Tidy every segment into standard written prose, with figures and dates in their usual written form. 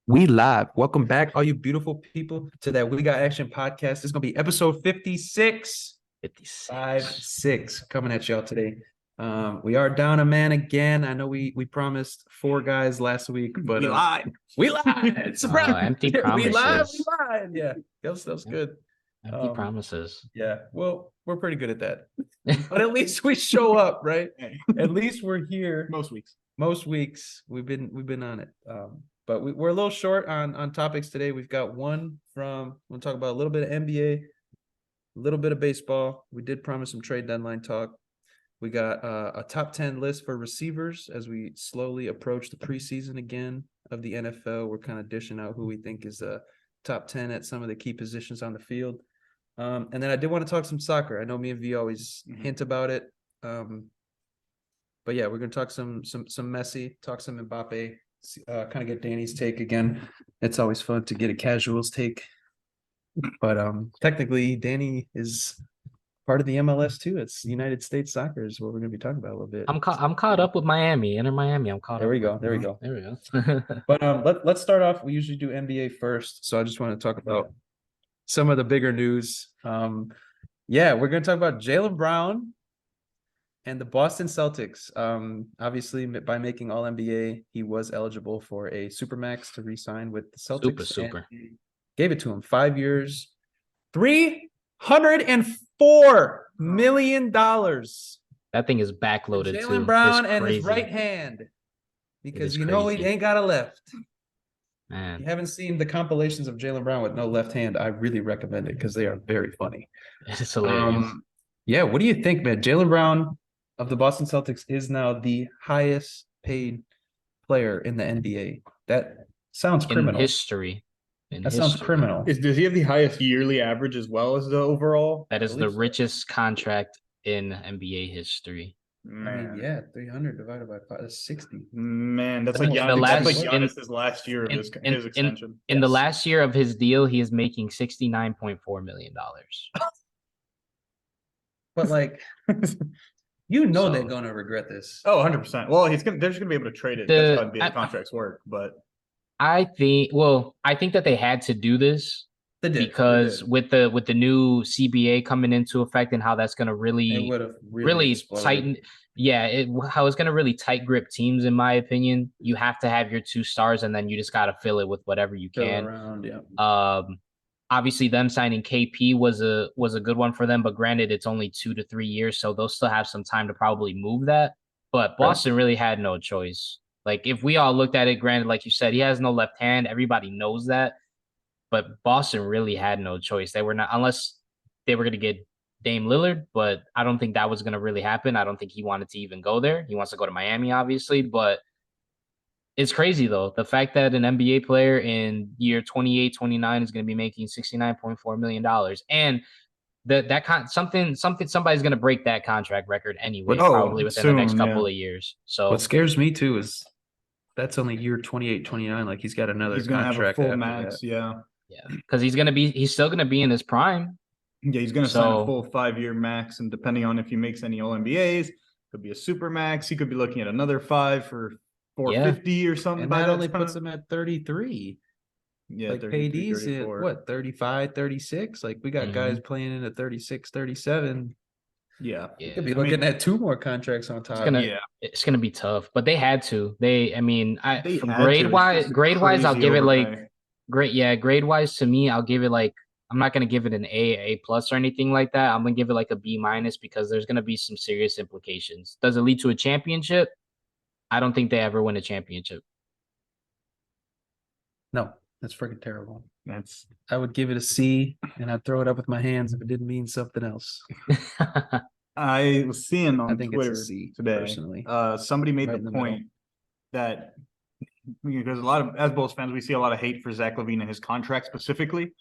We live. Welcome back, all you beautiful people, to that We Got Action podcast. This is gonna be episode 56. 56 coming at y'all today. We are down a man again. I know we promised four guys last week, but we lied. We lied. Surprise! Empty promises. We lied. Yeah, that was good. Empty promises. Yeah, well, we're pretty good at that. But at least we show up, right? At least we're here. Most weeks we've been on it. But we're a little short on topics today. We've got one we'll talk about a little bit of NBA, a little bit of baseball. We did promise some trade deadline talk. We got a top 10 list for receivers as we slowly approach the preseason again of the NFL. We're kind of dishing out who we think is top 10 at some of the key positions on the field. And then I did want to talk some soccer. I know me and V always hint about it. But yeah, we're going to talk some Messi, talk some Mbappe. Kind of get Danny's take again. It's always fun to get a casuals take, but technically Danny is part of the MLS too. It's United States Soccer is what we're going to be talking about a little bit. I'm caught up with Miami. Inter Miami. I'm caught there up. There we go. But let's start off. We usually do NBA first, so I just want to talk about some of the bigger news. Yeah, we're going to talk about Jaylen Brown and the Boston Celtics. Obviously, by making All NBA, he was eligible for a supermax to re-sign with the Celtics. Super. Gave it to him 5 years, $304 million. That thing is backloaded. Jaylen Brown and his right hand, because he ain't got a left. Man, if you haven't seen the compilations of Jaylen Brown with no left hand, I really recommend it because they are very funny. It's hilarious. Yeah, what do you think, man? Jaylen Brown of the Boston Celtics is now the highest paid player in the NBA. That sounds criminal. In history. Sounds criminal. Does he have the highest yearly average as well as the overall? That is the richest contract in NBA history. Man. I mean, yeah, 300 divided by 5 is 60. Man, that's like Giannis's last year of his extension. In the last year of his deal, he is making $69.4 million. But like, they're going to regret this. Oh, 100%. Well, they're just going to be able to trade it. That's how the contracts work. But I think that they had to do this because with the new CBA coming into effect and how that's going to really tighten. Yeah, how it's going to really tight grip teams, in my opinion. You have to have your two stars, and then you just got to fill it with whatever you can. Obviously, them signing KP was a good one for them, but granted, it's only 2 to 3 years, so they'll still have some time to probably move that. But Boston really had no choice. Like, if we all looked at it, granted, like you said, he has no left hand. Everybody knows that. But Boston really had no choice. They were not, unless they were going to get Dame Lillard, but I don't think that was going to really happen. I don't think he wanted to even go there. He wants to go to Miami, obviously, but it's crazy, though. The fact that an NBA player in year 28, 29 is going to be making $69.4 million. And somebody's going to break that contract record anyway, probably within the next couple of years. So what scares me, too, is that's only year 28, 29. Like, he's got another contract. Have a full max, Yeah, because he's still going to be in his prime. Yeah, he's going to sign a full 5-year max, and depending on if he makes any All NBAs, could be a super max. He could be looking at another 5 for 450 or something. And that only puts him at 33. Yeah, like KD's at what, 35, 36? Like, we got guys playing in at 36, 37. Yeah. You could be looking at 2 more contracts on top. It's gonna be tough, but they had to. Grade wise, I'll give it like grade wise to me, I'll give it like, I'm not gonna give it an A plus or anything like that. I'm gonna give it like a B minus because there's gonna be some serious implications. Does it lead to a championship? I don't think they ever win a championship. No, that's freaking terrible. I would give it a C, and I'd throw it up with my hands if it didn't mean something else. I was seeing on Twitter it's a C, today, personally. Somebody made the point that, because as Bulls fans, we see a lot of hate for Zach LaVine and his contract specifically.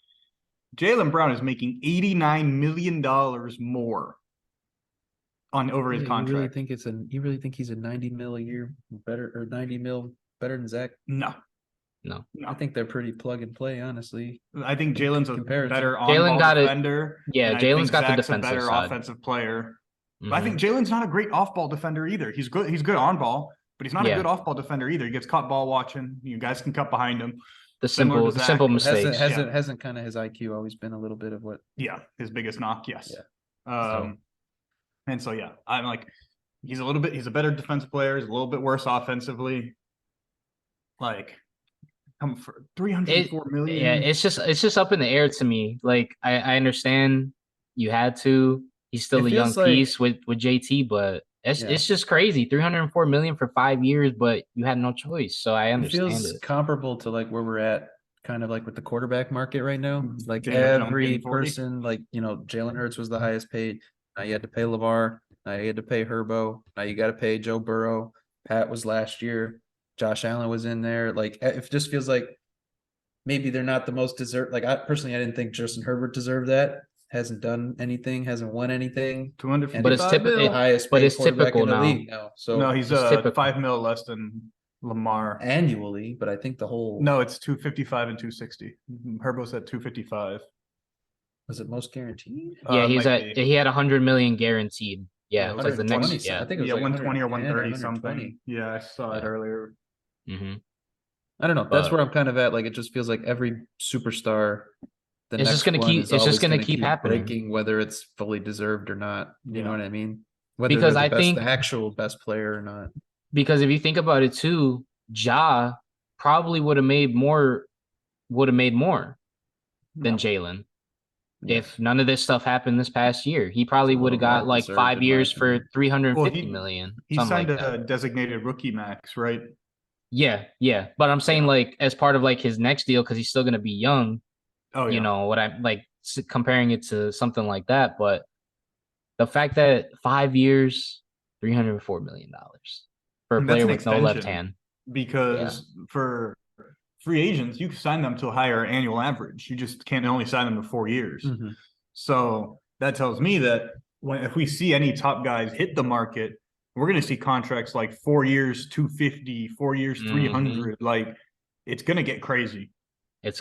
Jaylen Brown is making $89 million more over his contract. You really think he's a 90 mil a year better, or 90 mil better than Zach? No. I think they're pretty plug and play, honestly. I think Jaylen's a better on-ball defender. Jaylen's got the defensive side. Better offensive player. But I think Jaylen's not a great off-ball defender either. He's good on ball, but he's not a good off-ball defender either. He gets caught ball watching. You guys can cut behind him. the Similar to simple Zach. mistakes. Hasn't kind of his IQ always been a little bit of what? Yeah, his biggest knock. Yes. Yeah. And so yeah, I'm like, he's a better defensive player. He's a little bit worse offensively. Like, come for 304 million. Yeah, it's just up in the air to me. Like I understand you had to. He's still a young piece with JT, but it's just crazy. 304 million for 5 years, but you had no choice. So I understand it. Feels comparable to like where we're at, kind of like with the quarterback market right now. Like every person, like Jalen Hurts was the highest paid. Now you had to pay LeVar. Now you had to pay Herbo. Now you got to pay Joe Burrow. Pat was last year. Josh Allen was in there. Like it just feels like maybe they're not the most deserved. Like I didn't think Justin Herbert deserved that. Hasn't done anything. Hasn't won anything. 255. But it's typical. Highest but paid it's quarterback typical in the now. league now. So no, he's $5 million less than Lamar annually. But I think the whole it's 255 and 260. Herbo's at 255. Was it most guaranteed? Yeah, he had 100 million guaranteed. Yeah, it was like the next. I think it was 120 or 130 something. Yeah, I saw it earlier. Mm-hmm. I don't know. That's where I'm kind of at. Like it just feels like every superstar, it's just gonna keep happening, breaking, whether it's fully deserved or not. You know what I mean? Whether because I think the actual best player or not. Because if you think about it too, Ja probably would have made more than Jalen. If none of this stuff happened this past year, he probably would have got like 5 years for 350 million. He signed a designated rookie max, right? Yeah. But I'm saying like as part of like his next deal, because he's still gonna be young. Oh, you know what I'm like comparing it to something like that. But the fact that 5 years, $304 million for a player with no left hand. Because for free agents, you can sign them to a higher annual average. You just can't only sign them to 4 years. Mm-hmm. So that tells me that if we see any top guys hit the market, we're going to see contracts like 4 years, 250, 4 years, 300. Like it's going to get crazy. It's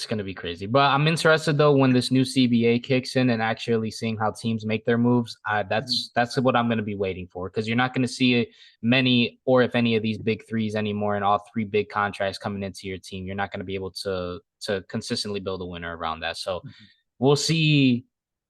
going to be crazy. But I'm interested though when this new CBA kicks in and actually seeing how teams make their moves. That's what I'm going to be waiting for, because you're not going to see many, or if any, of these big threes anymore, and all 3 big contracts coming into your team. You're not going to be able to consistently build a winner around that. So we'll see.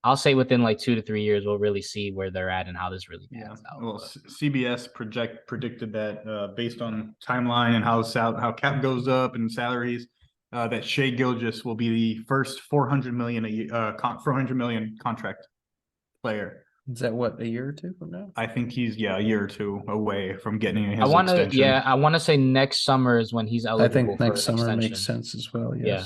I'll say within like 2 to 3 years, we'll really see where they're at and how this really pans out. Well, CBS predicted that based on timeline and how cap goes up and salaries, that Shai Gilgeous will be the first 400 million contract player. Is that what, a year or two from now? I think he's a year or two away from getting his extension. I want to say next summer is when he's eligible. I think next summer extension makes sense as well. Yes. Yeah.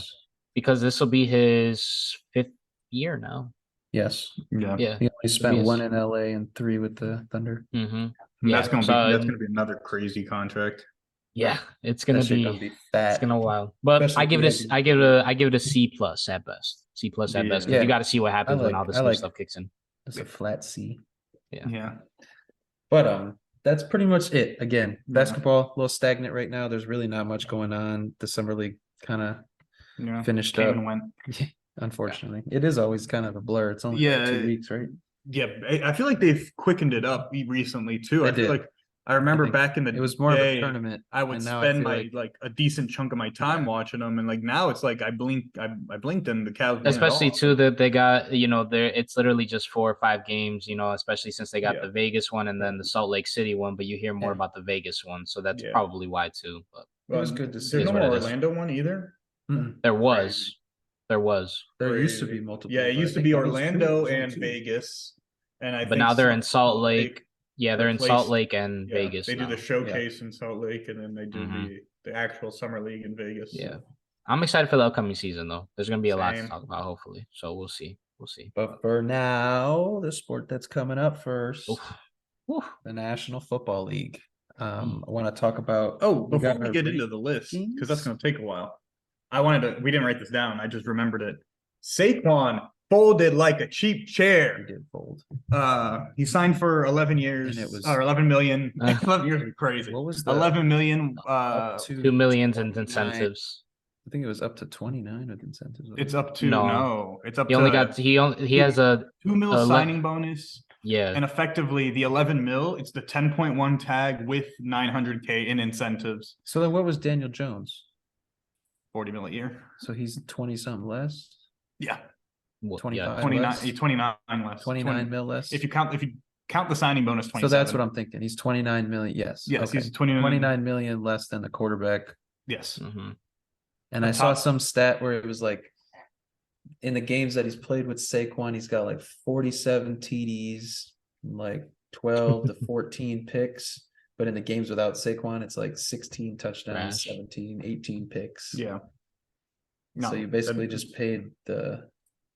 Because this will be his 5th year now. Yes. Yeah. He only spent 1 in LA and 3 with the Thunder. Mm-hmm. That's gonna be another crazy contract. Yeah, it's gonna be fat. It's gonna be wild. But I give it a C plus at best. C plus at best. Because you got to see what happens when all this new stuff kicks in. It's a flat C. Yeah. But that's pretty much it. Again, basketball a little stagnant right now. There's really not much going on. The summer league kind of finished up. And went. Unfortunately, it is always kind of a blur. It's only 2 weeks, right? Yeah, I feel like they've quickened it up recently too. I feel like I remember back in the day, it was more of a tournament. I would spend like a decent chunk of my time watching them, and like now it's like I blinked and the Cavs. Especially too that they got it's literally just 4 or 5 games. Especially since they got the Vegas one and then the Salt Lake City one, but you hear more about the Vegas one, so that's probably why too. But it was good to see. There's no Orlando one either. There was. There used to be multiple. Yeah, it used to be Orlando and Vegas, and but now they're in Salt Lake. Yeah, they're in Salt Lake and Vegas. They do the showcase in Salt Lake, and then they do the actual summer league in Vegas. Yeah, I'm excited for the upcoming season though. There's gonna be a lot to talk about, hopefully. So we'll see. But for now, the sport that's coming up first, the National Football League. I want to talk about. Before we get into the list, because that's going to take a while. We didn't write this down. I just remembered it. Saquon folded like a cheap chair. He did fold. He signed for 11 years. And it was 11 million. 11 years would be crazy. What was that? 11 million. 2 million in incentives. I think it was up to 29 with incentives. It's up to It's up. He has a $2 million signing bonus. Yeah, and effectively the 11 mil. It's the 10.1 tag with 900K in incentives. So then, what was Daniel Jones? $40 million a year. So he's 20 something less. Yeah. 25 29, less. 29 less. 29 mil less. If you count the signing bonus, 27. So that's what I'm thinking. He's 29 million. Yes. Yes, okay. he's 29. 29 million less than the quarterback. Yes. Mhm. And I saw some stat where it was like in the games that he's played with Saquon, he's got like 47 TDs, like 12 to 14 picks. But in the games without Saquon, it's like 16 touchdowns, 17, 18 picks. Yeah. So you basically just paid the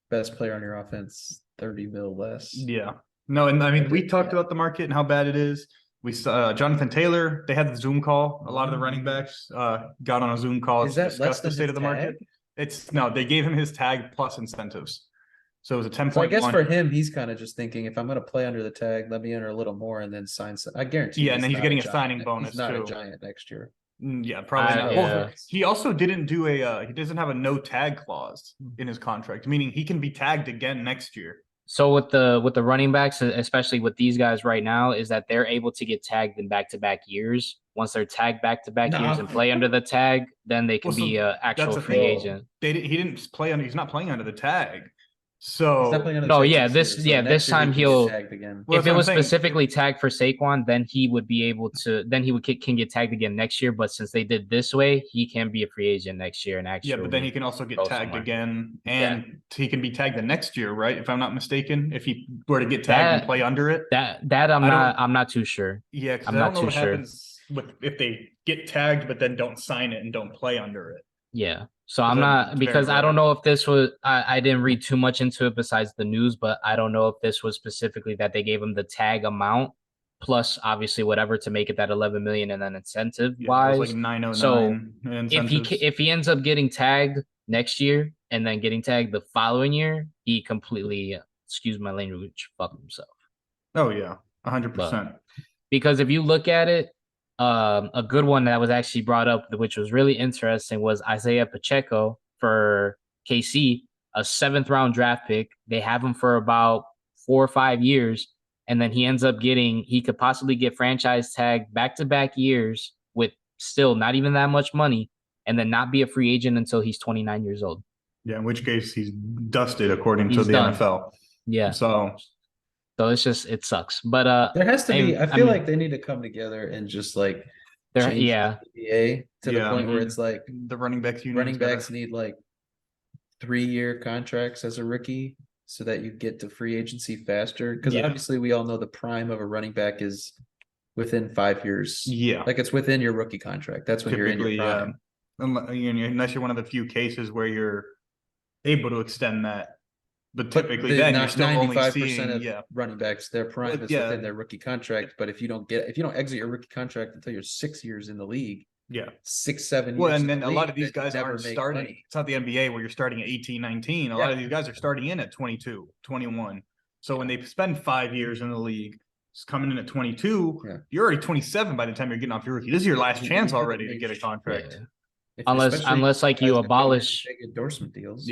best player on your offense 30 mil less. Yeah. No, and I mean, we talked about the market and how bad it is. We saw Jonathan Taylor. They had the Zoom call. A lot of the running backs got on a Zoom call Is to that less discuss the than state his of the market. They gave him his tag plus incentives. So it was a 10.1. So I guess for him, he's kind of just thinking, if I'm going to play under the tag, let me enter a little more and then sign. I guarantee. Yeah, and then he's getting a giant. signing bonus He's not too. a giant next year. Yeah, probably not. Yeah. Well, he also didn't do he doesn't have a no tag clause in his contract, meaning he can be tagged again next year. So with the running backs, especially with these guys right now, is that they're able to get tagged in back-to-back years. Once they're tagged back-to-back years and play under the tag, then they can be an actual free agent. He didn't play under. He's not playing under the tag. So this time he'll tagged again. If it was specifically tagged for Saquon, then he would be able to. Then he can get tagged again next year. But since they did this way, he can be a free agent next year and actually. Yeah, but then he can also get tagged again, and he can be tagged the next year, right? If I'm not mistaken, if he were to get tagged and play under it, I'm not too sure. Yeah, because I don't know what happens if they get tagged but then don't sign it and don't play under it. Yeah. So I'm not, because I don't know if this was, I didn't read too much into it besides the news, but I don't know if this was specifically that they gave him the tag amount plus obviously whatever to make it that 11 million and then incentive wise. Like 909. So if he ends up getting tagged next year and then getting tagged the following year, he completely, excuse my language, fucked himself. Oh yeah, 100%. Because if you look at it, a good one that was actually brought up, which was really interesting, was Isaiah Pacheco for KC, a 7th round draft pick. They have him for about 4 or 5 years, and then he could possibly get franchise tagged back-to-back years with still not even that much money, and then not be a free agent until he's 29 years old. Yeah, in which case he's dusted according to the NFL. Yeah. So it's just, it sucks. But there has to be, I feel like they need to come together and just like change the NBA to the point where it's like the running backs need like 3-year contracts as a rookie so that you get to free agency faster. Because obviously we all know the prime of a running back is within 5 years. Yeah. Like it's within your rookie contract. That's when you're in your prime. Unless you're one of the few cases where you're able to extend that. But typically, then you're still 95% of running backs, their prime is within their rookie contract. But if you don't exit your rookie contract until you're 6 years in the league, 6, 7 years. Well, and then a lot of these guys aren't starting. Money. It's not the NBA where you're starting at 18, 19. A lot of these guys are starting in at 22, 21. So when they spend 5 years in the league, it's coming in at 22, you're already 27 by the time you're getting off your rookie. This is your last chance already to get a contract. Unless like you abolish endorsement deals.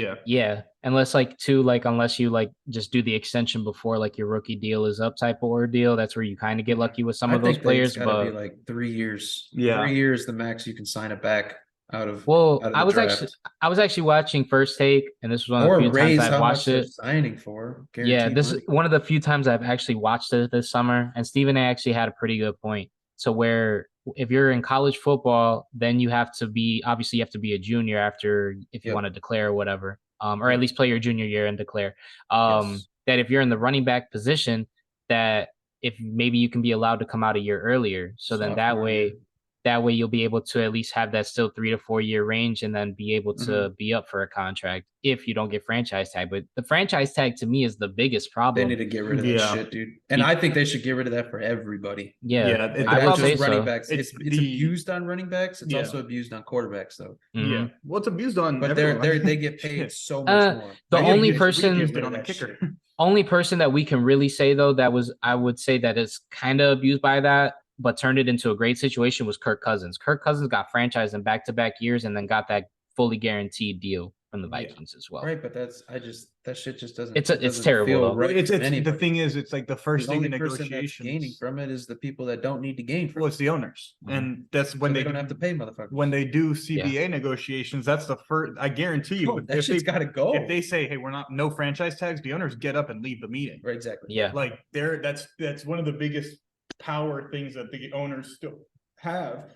Unless you just do the extension before like your rookie deal is up type of ordeal. That's where you kind of get lucky with some of those players. But be like 3 years. 3 years the max you can sign it back out of. I was actually watching First Take, and this was one of the few times I've watched it. Signing for this is one of the few times I've actually watched it this summer. And Stephen A actually had a pretty good point. So where if you're in college football, then you have to be a junior after if you want to declare or whatever, or at least play your junior year and declare. That if you're in the running back position, that if maybe you can be allowed to come out a year earlier, so then that way you'll be able to at least have that still 3 to 4 year range and then be able to be up for a contract if you don't get franchise tag. But the franchise tag to me is the biggest problem. They need to get rid of that shit, dude. And I think they should get rid of that for everybody. I would say running backs. It's abused on running backs. It's also abused on quarterbacks, though. Yeah. Well, it's abused on but they get paid so much more. The only person on a kicker. Only person that we can really say though I would say that is kind of abused by that, but turned it into a great situation was Kirk Cousins. Kirk Cousins got franchised in back-to-back years and then got that fully guaranteed deal. from the Vikings as well. Right, but that shit just doesn't. It's terrible feel though. right. It's from the anybody. thing is, it's like the first The thing only in person that's negotiations. gaining from it is the people that don't need to gain from Well, it. it's the owners, and that's when So they don't have to pay motherfuckers. when they do CBA negotiations. That's the first. I guarantee you, Oh, that if shit's got to go. if they say, "Hey, we're not no franchise tags," the owners get up and leave the meeting. Right, exactly. Yeah. Like that's one of the biggest power things that the owners still have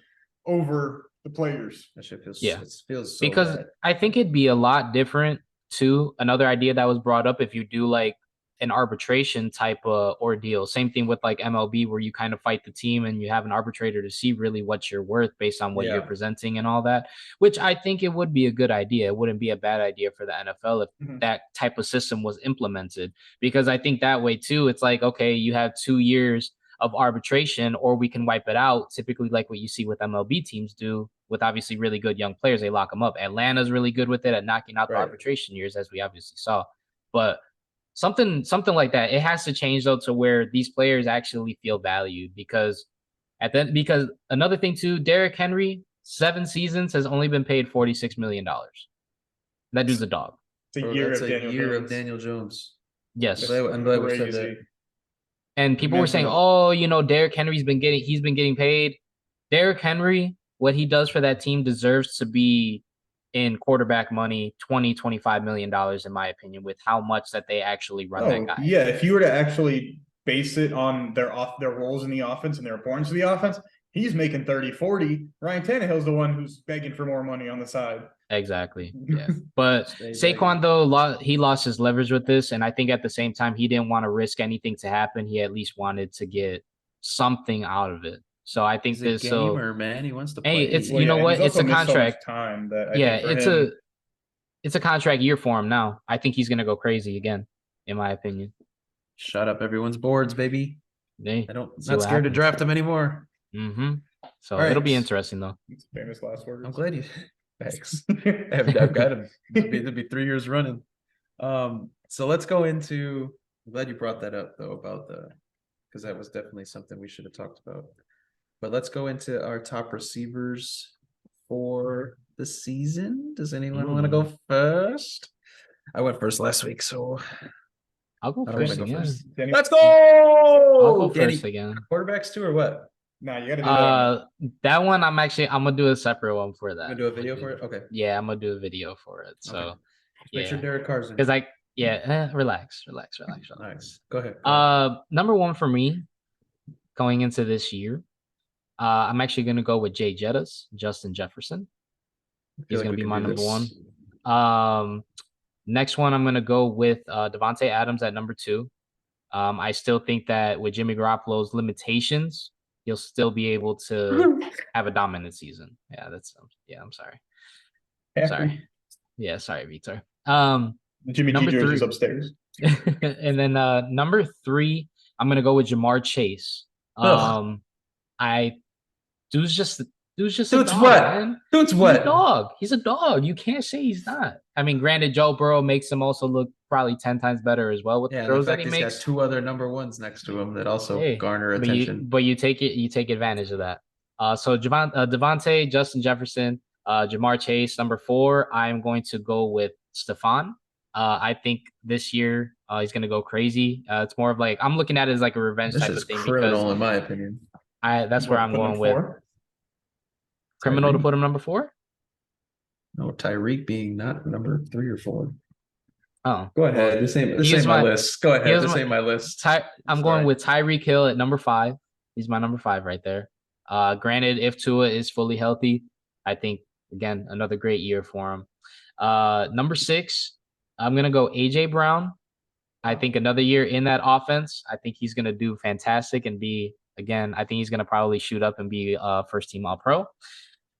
over the players. That shit feels. Yeah. It feels so Because bad. I think it'd be a lot different too. Another idea that was brought up, if you do like an arbitration type of ordeal, same thing with like MLB, where you kind of fight the team and you have an arbitrator to see really what you're worth based on what you're presenting and all that, which I think it would be a good idea. It wouldn't be a bad idea for the NFL if that type of system was implemented, because I think that way too, it's like, okay, you have 2 years of arbitration, or we can wipe it out. Typically, like what you see with MLB teams do with obviously really good young players, they lock them up. Atlanta's really good with it at knocking out the arbitration years, as we obviously saw. But something like that, it has to change though, to where these players actually feel valued. Because because another thing too, Derrick Henry, 7 seasons, has only been paid $46 million. That dude's a dog. It's a year of Daniel Jones. Yes. I'm glad we said that. And people were saying, "Oh, Derrick Henry's been getting paid." Derrick Henry, what he does for that team deserves to be in quarterback money, $20-25 million, in my opinion, with how much that they actually run that guy. Yeah, if you were to actually base it on their roles in the offense and their importance to the offense, he's making 30-40. Ryan Tannehill's the one who's begging for more money on the side. Exactly. Yeah. But Saquon, though, he lost his leverage with this. And I think at the same time, he didn't want to risk anything to happen. He at least wanted to get something out of it. So I think He's a gamer, man. He wants to play. Hey, it's you know what? It's a contract. So time that it's a contract year for him now. I think he's gonna go crazy again, in my opinion. Shut up, everyone's boards, baby. Hey, not scared to draft him anymore. So it'll be interesting though. It's famous last words. I'm glad you. Thanks. I've got him. It'll be 3 years running. So let's go into. I'm glad you brought that up though, about because that was definitely something we should have talked about. But let's go into our top receivers for the season. Does anyone want to go first? I went first last week, so I'll go first again. Let's go! I'll go first again. Quarterbacks too, or what? Nah, you gotta do that one. I'm gonna do a separate one for that. I'm gonna do a video for it. Okay. Yeah, I'm gonna do a video for it. So okay. Make sure Derek Carr's in. Because relax. Nice. Go ahead. Number one for me going into this year, I'm actually gonna go with Justin Jefferson. He's gonna be my number one. Next one, I'm gonna go with Devontae Adams at number 2. I still think that with Jimmy Garoppolo's limitations, he'll still be able to have a dominant season. Yeah, I'm sorry. Sorry. Yeah, sorry, Victor. Jimmy G is upstairs. And then number 3, I'm gonna go with Jamar Chase. Dude's just a dog, man. Dude's what? He's a dog. He's a dog. You can't say he's not. I mean, granted, Joe Burrow makes him also look probably 10 times better as well with the throws that he makes. He's got 2 other number 1s next to him that also garner attention. But you take advantage of that. So Devontae, Justin Jefferson, Jamar Chase, number 4. I'm going to go with Stephon. I think this year he's going to go crazy. It's more of like, I'm looking at it as like a revenge type of thing. Criminal, in my opinion. That's where I'm going with. Criminal to put him number 4? No, Tyreek being not number 3 or 4. Oh, go ahead. This ain't my list. Go ahead. This ain't my list. I'm going with Tyreek Hill at number 5. He's my number 5 right there. Granted, if Tua is fully healthy, I think again another great year for him. Number 6, I'm gonna go AJ Brown. I think another year in that offense. I think he's gonna do fantastic and be again. I think he's gonna probably shoot up and be first team All Pro.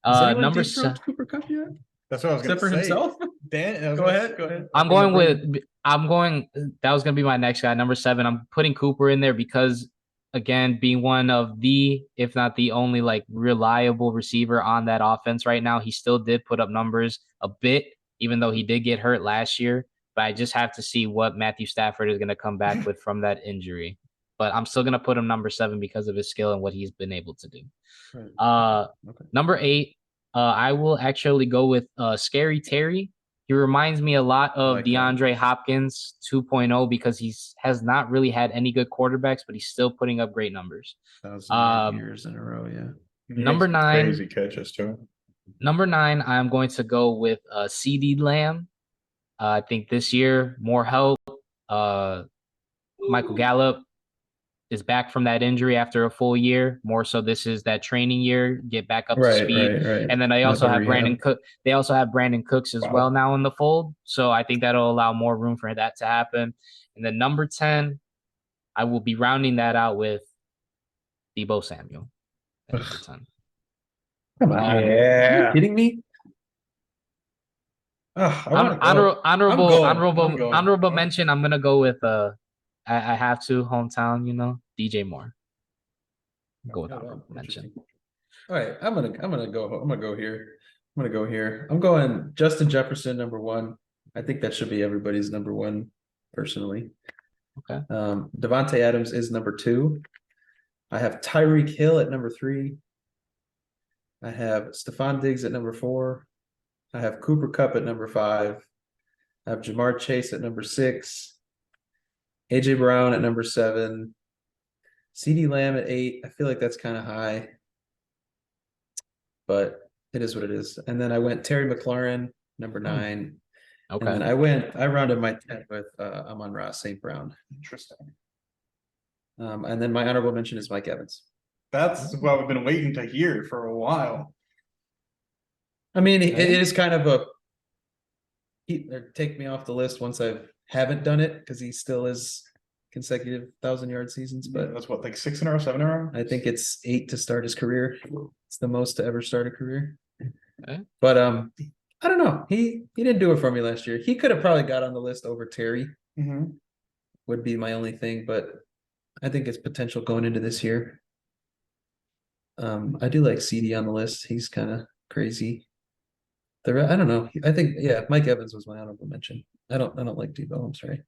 Number 7. Cooper Kupp yet? That's what I was going to say. Himself? Dan, go ahead. That was going to be my next guy. Number 7, I'm putting Cooper in there because, again, being one of the, if not the only, like reliable receiver on that offense right now, he still did put up numbers a bit, even though he did get hurt last year. But I just have to see what Matthew Stafford is going to come back with from that injury. But I'm still going to put him number 7 because of his skill and what he's been able to do. Number 8, I will actually go with Scary Terry. He reminds me a lot of like that. DeAndre Hopkins 2.0 because has not really had any good quarterbacks, but he's still putting up great numbers. 1,000 years in a row, yeah. He Number makes 9. crazy catches too. Number 9, I'm going to go with CD Lamb. I think this year, more help. Michael Gallup is back from that injury after a full year. More so, this is that training year, get back up to speed. Right. And then they also have Another Brandon rehab. Cook. They also have Brandon Cooks as well now in the fold. So I think that'll allow more room for that to happen. And then number 10, I will be rounding that out with Deebo Samuel at number 10. Come on. Yeah. Are you kidding me? Honorable mention. I'm gonna go with I have to hometown, DJ Moore. Go with honorable mention. All right, I'm gonna go here. I'm going Justin Jefferson, number 1. I think that should be everybody's number 1, personally. Okay. Devontae Adams is number 2. I have Tyreek Hill at number 3. I have Stephon Diggs at number 4. I have Cooper Kupp at number 5. I have Jamar Chase at number 6. AJ Brown at number 7. CD Lamb at 8. I feel like that's kind of high, but it is what it is. And then I went Terry McLaurin, number 9. Okay. And then I rounded my 10 with Amon-Ra St. Brown. Interesting. And then my honorable mention is Mike Evans. That's what we've been waiting to hear for a while. I mean, it is kind of take me off the list once I haven't done it, because he still is consecutive 1,000-yard seasons. But that's what, like 6 in a row, 7 in a row? I think it's 8 to start his career. It's the most to ever start a career. Okay. But I don't know. He didn't do it for me last year. He could have probably got on the list over Terry. Mm-hmm. Would be my only thing, but I think it's potential going into this year. I do like CD on the list. He's kind of crazy. I don't know. I think Mike Evans was my honorable mention. I don't like Deebo. I'm sorry.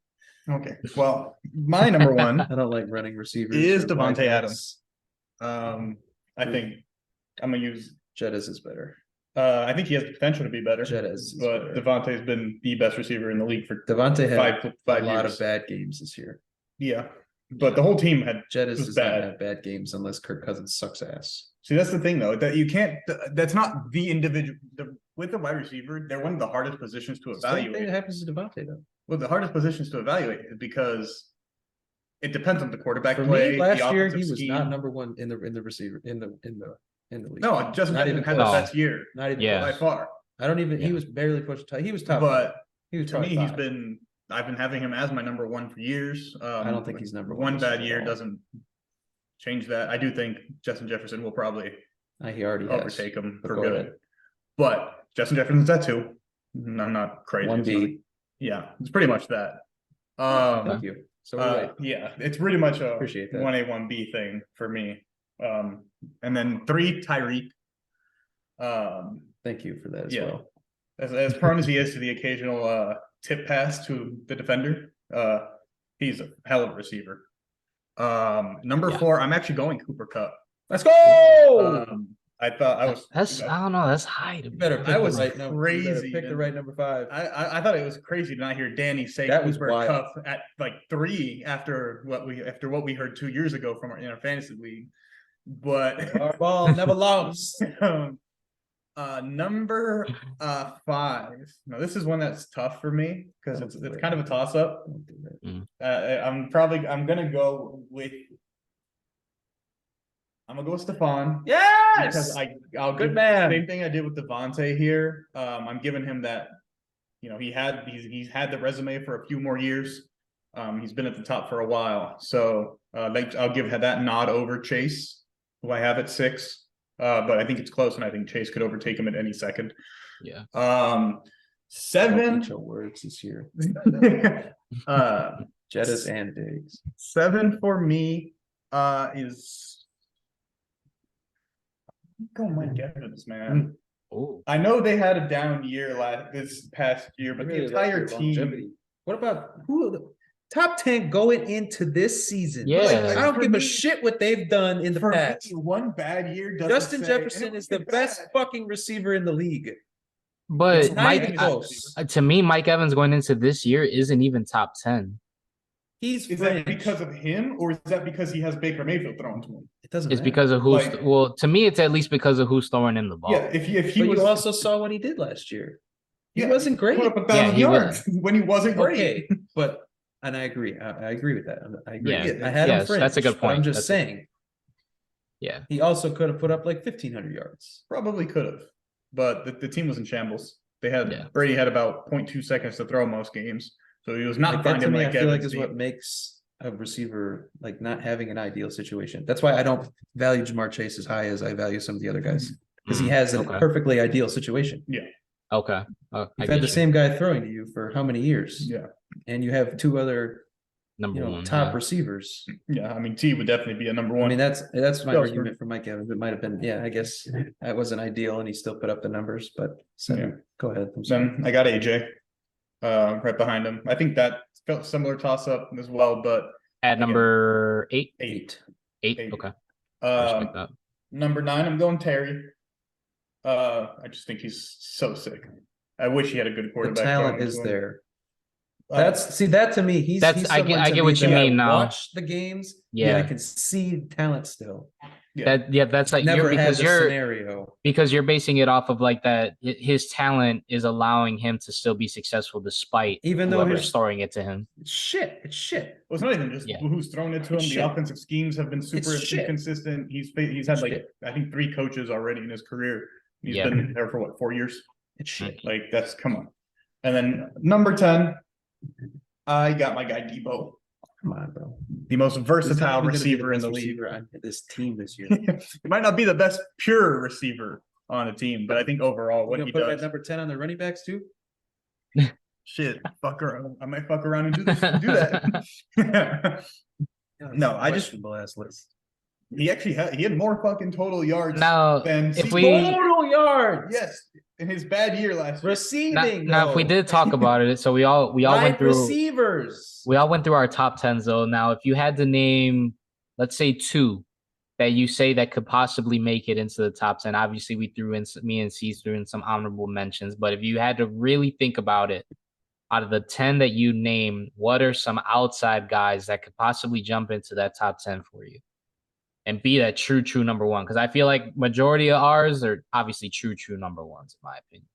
Okay. Well, my number 1 I don't like running receivers. is or Devontae wideouts. Adams. I think I'm gonna use Jettis is better. I think he has the potential to be better. Jettis, but Devontae's been the best receiver in the league for Devontae had five a lot years. of bad games this year. Yeah, but the whole team had Jettis was does bad. not have bad games unless Kirk Cousins sucks ass. See, that's the thing though, that you can't. That's not the individual. With the wide receiver, they're one of the hardest positions to Same thing evaluate. that happens to Devontae though. Well, the hardest positions to evaluate is because it depends on the quarterback For play. me, last the year he offensive was scheme. not number 1 in the receiver in the league. No, Justin Not Jefferson even had the close. best year Not even Yeah. by close. far. I don't even. He Yeah. was barely pushed. He was top. But he was to me, probably 5. I've been having him as my number 1 for years. I don't think he's number 1 One this bad year year at all. doesn't change that. I do think Justin Jefferson will probably He already has. overtake him But for go good. ahead. But Justin Jefferson's at 2. I'm not crazy. 1B. Yeah, it's pretty much that. Thank you. So we're right. Yeah, it's pretty much a Appreciate that. 1A, 1B thing for me. And then 3, Tyreek. Thank you for that as yeah. well. As prone as he is to the occasional tip pass to the defender, he's a hell of a receiver. Number 4, I'm actually going Cooper Kupp. Let's go. I thought I was. I don't know. That's high to me. Better pick I was the right number. You better crazy, pick the man. right number 5. I thought it was crazy to not hear Danny say That was Cooper wild. Kupp at like 3 after what we heard 2 years ago from in our fantasy league, but Our ball never lost. number 5. Now this is one that's tough for me because it's kind of a toss up. Don't do that. I'm gonna go with Stephon. Yes. Because I'll Good give man. same thing I did with Devontae here. I'm giving him that. He's had the resume for a few more years. He's been at the top for a while, so I'll give that nod over Chase, who I have at 6. But I think it's close, and I think Chase could overtake him at any second. Yeah. 7. Your words this year. uh, Jettis and Diggs. 7 for me is. Go Mike Evans, man. Oh, I know they had a down year this past year, but Really the like entire your team. longevity. What about top 10 going into this season? Yeah. Like, I don't For give a me- shit what they've done in the For past. me, one bad year doesn't Justin say- Jefferson and it is the wasn't best bad. fucking receiver in the league. But not Mike, even close. to me, Mike Evans going into this year isn't even top 10. He's Is fringe. that because of him, or is that because he has Baker Mayfield throwing to him? It doesn't It's matter. because of who's Like- well, to me, it's at least because of who's throwing him the ball. Yeah, if he But was, you also saw what he did last year. He Yeah, wasn't great. put up 1,000 he was- yards when he wasn't great. Okay, but and I agree. I agree with that. I agree. Yeah. I had him Yes, fringe. that's a good but I'm point. just saying Yeah. he also could have put up like 1,500 yards. Probably could have, but the team was in shambles. They had Yeah. Brady had about 0.2 seconds to throw most games, so he was not Like that to finding me, like I feel like Evans is deep. what makes a receiver like not having an ideal situation. That's why I don't value Jamar Chase as high as I value some of the other guys because he has a Okay. perfectly ideal situation. Okay. I You've get had the you. same guy throwing to you for how many years? Yeah, And you have two other Number one. top yeah. receivers. yeah. I mean, T would definitely be a number I one. mean, that's my Elsewhere. argument for Mike Evans. It might have been, I guess that wasn't ideal, and he still put up the numbers. But go ahead. I'm sorry. Then I got AJ, right behind him. I think that felt similar toss up as well, but At number 8? 8. 8. Eight. Okay. Respect that. Number 9, I'm going Terry. I just think he's so sick. I wish he had a good The quarterback. talent throwing is to him. there. That to me, he's I get someone to what me you that mean now. Watch the games. Yeah, I Yeah. can see talent still. That's like Never had because the you're scenario. because you're basing it off of like that his talent is allowing him to still be successful despite Even though whoever's his throwing it to him. It's shit. It's shit. Well, it's not even just Yeah. who's thrown it to him. It's The shit. offensive schemes have been super shit. inconsistent. He's had like Shit. I think 3 coaches already in his career. He's Yeah. been there for what, 4 years? It's shit. Like that's come on. And then number 10, I got my guy Debo, Come on, bro. the most He's not versatile even gonna be the receiver in best the league. receiver on this team this year. He might not be the best pure receiver on a team, but I think overall what You he gonna put him does. at number 10 on the running backs too? Shit, fuck around. I might fuck around and do that. No, I just- questionable ass list. he had more fucking total yards Now, than if CeeDee. we Total yards. Yes, in his bad year last year. Receiving. now if we though. did talk about it, so we all went Wide through receivers. our top 10s though. Now, if you had to name, let's say 2 that you say that could possibly make it into the top 10, obviously we threw in me and C threw in some honorable mentions, but if you had to really think about it, out of the 10 that you name, what are some outside guys that could possibly jump into that top 10 for you and be that true number one? Because I feel like majority of ours are obviously true number ones, in my opinion.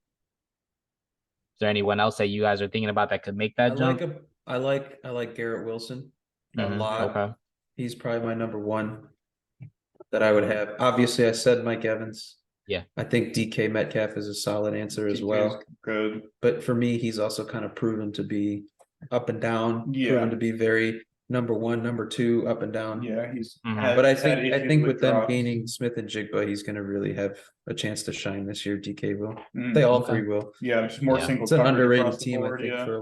Is there anyone else that you guys are thinking about that could make that jump? I like Garrett Wilson a Mhm, lot. Okay. He's probably my number 1 that I would have. Obviously, I said Mike Evans. Yeah. I think DK Metcalf is a solid answer as DK well. is good. But for me, he's also kind of proven to be up and down. Yeah. Proven to be very number 1, number 2, up and down. Yeah, he's. Mhm. had- But I had think issues with them drops. gaining Smith and Jigba, he's going to really have a chance to shine this year. DK will. Mm, They all Okay. 3 will. Yeah, just more Yeah. single. It's an coverage underrated across the team, board, I think, yeah. for a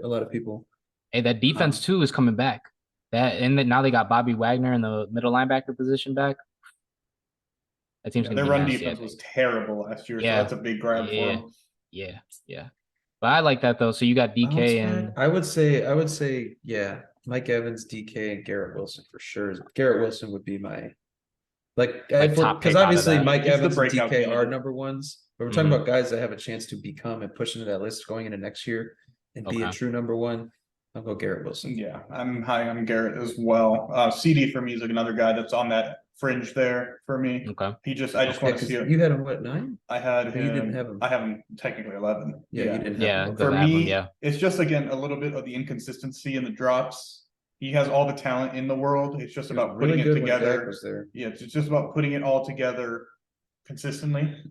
lot of people. Hey, that defense too is coming back. Now they got Bobby Wagner in the middle linebacker position back. That team's Yeah, gonna their be run nasty, I defense think. was terrible last year, Yeah. so that's a big grab for Yeah. him. Yeah. But I like that though. So you got DK and I would say, yeah, Mike Evans, DK, and Garrett Wilson for sure. Garrett Wilson would be my top because pick out of obviously that. Mike He's the Evans and breakout DK are candidate. number 1s, but we're talking Mhm. about guys that have a chance to become and push into that list going into next year and be a Okay. true number 1. I'll go Garrett Wilson. Yeah, I'm high on Garrett as well. CD for me is like another guy that's on that fringe there for me. okay. I just want Yeah, to 'cause see it. you had him what 9? I had You him. didn't have him. I have him technically 11. Yeah, you didn't have Yeah, him. doesn't For have him, me, yeah. it's just again a little bit of the inconsistency in the drops. He has all the talent in the world. It's just He was about putting it good when together. Dak was there. Yeah, it's just about putting it all together consistently.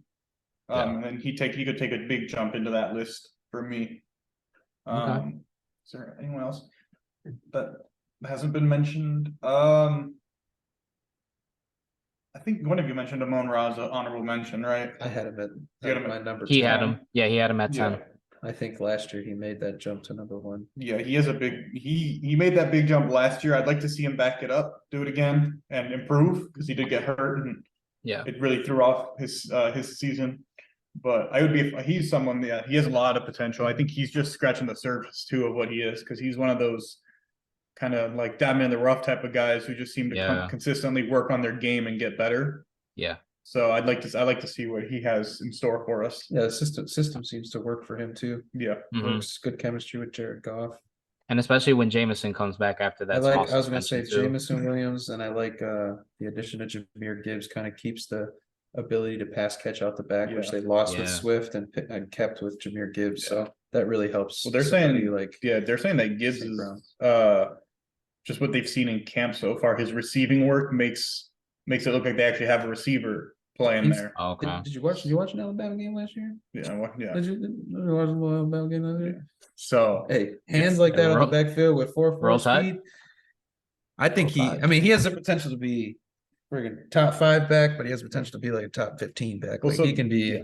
Yeah. And then he could take a big jump into that list for me. Is there anyone else that hasn't been mentioned? I think one of you mentioned Amon Ra's honorable mention, right? I had him at You had him my number He 10. had him. Yeah, he had him at 10. Yeah. I think last year he made that jump to number 1. Yeah, he is a big he made that big jump last year. I'd like to see him back it up, do it again, and improve because he did get hurt and Yeah. it really threw off his season. But he's someone that he has a lot of potential. I think he's just scratching the surface too of what he is because he's one of those kind of like diamond in the rough type of guys who just seem to Yeah. consistently work on their game and get better. Yeah. So I'd like to see what he has in store for us. Yeah, the system seems to work for him too. Yeah. Works good chemistry with Jared Goff. And especially when Jameson comes back after that. I was gonna say Jameson Williams, and I like the addition of Jahmyr Gibbs kind of keeps the ability to pass catch out the back, which they lost with Swift and kept with Jahmyr Gibbs. So that really helps. Well, they're saying they're saying that Gibbs is just what they've seen in camp so far. His receiving work makes it look like they actually have a receiver playing there. Okay. Did you watch an Alabama game last year? Yeah. Did you watch an Alabama game last year? Yeah. So hey, hands like that on the backfield with 4.4 speed. I think he has the potential to be friggin' top 5 back, but he has potential to be like a top 15 back. Like he can be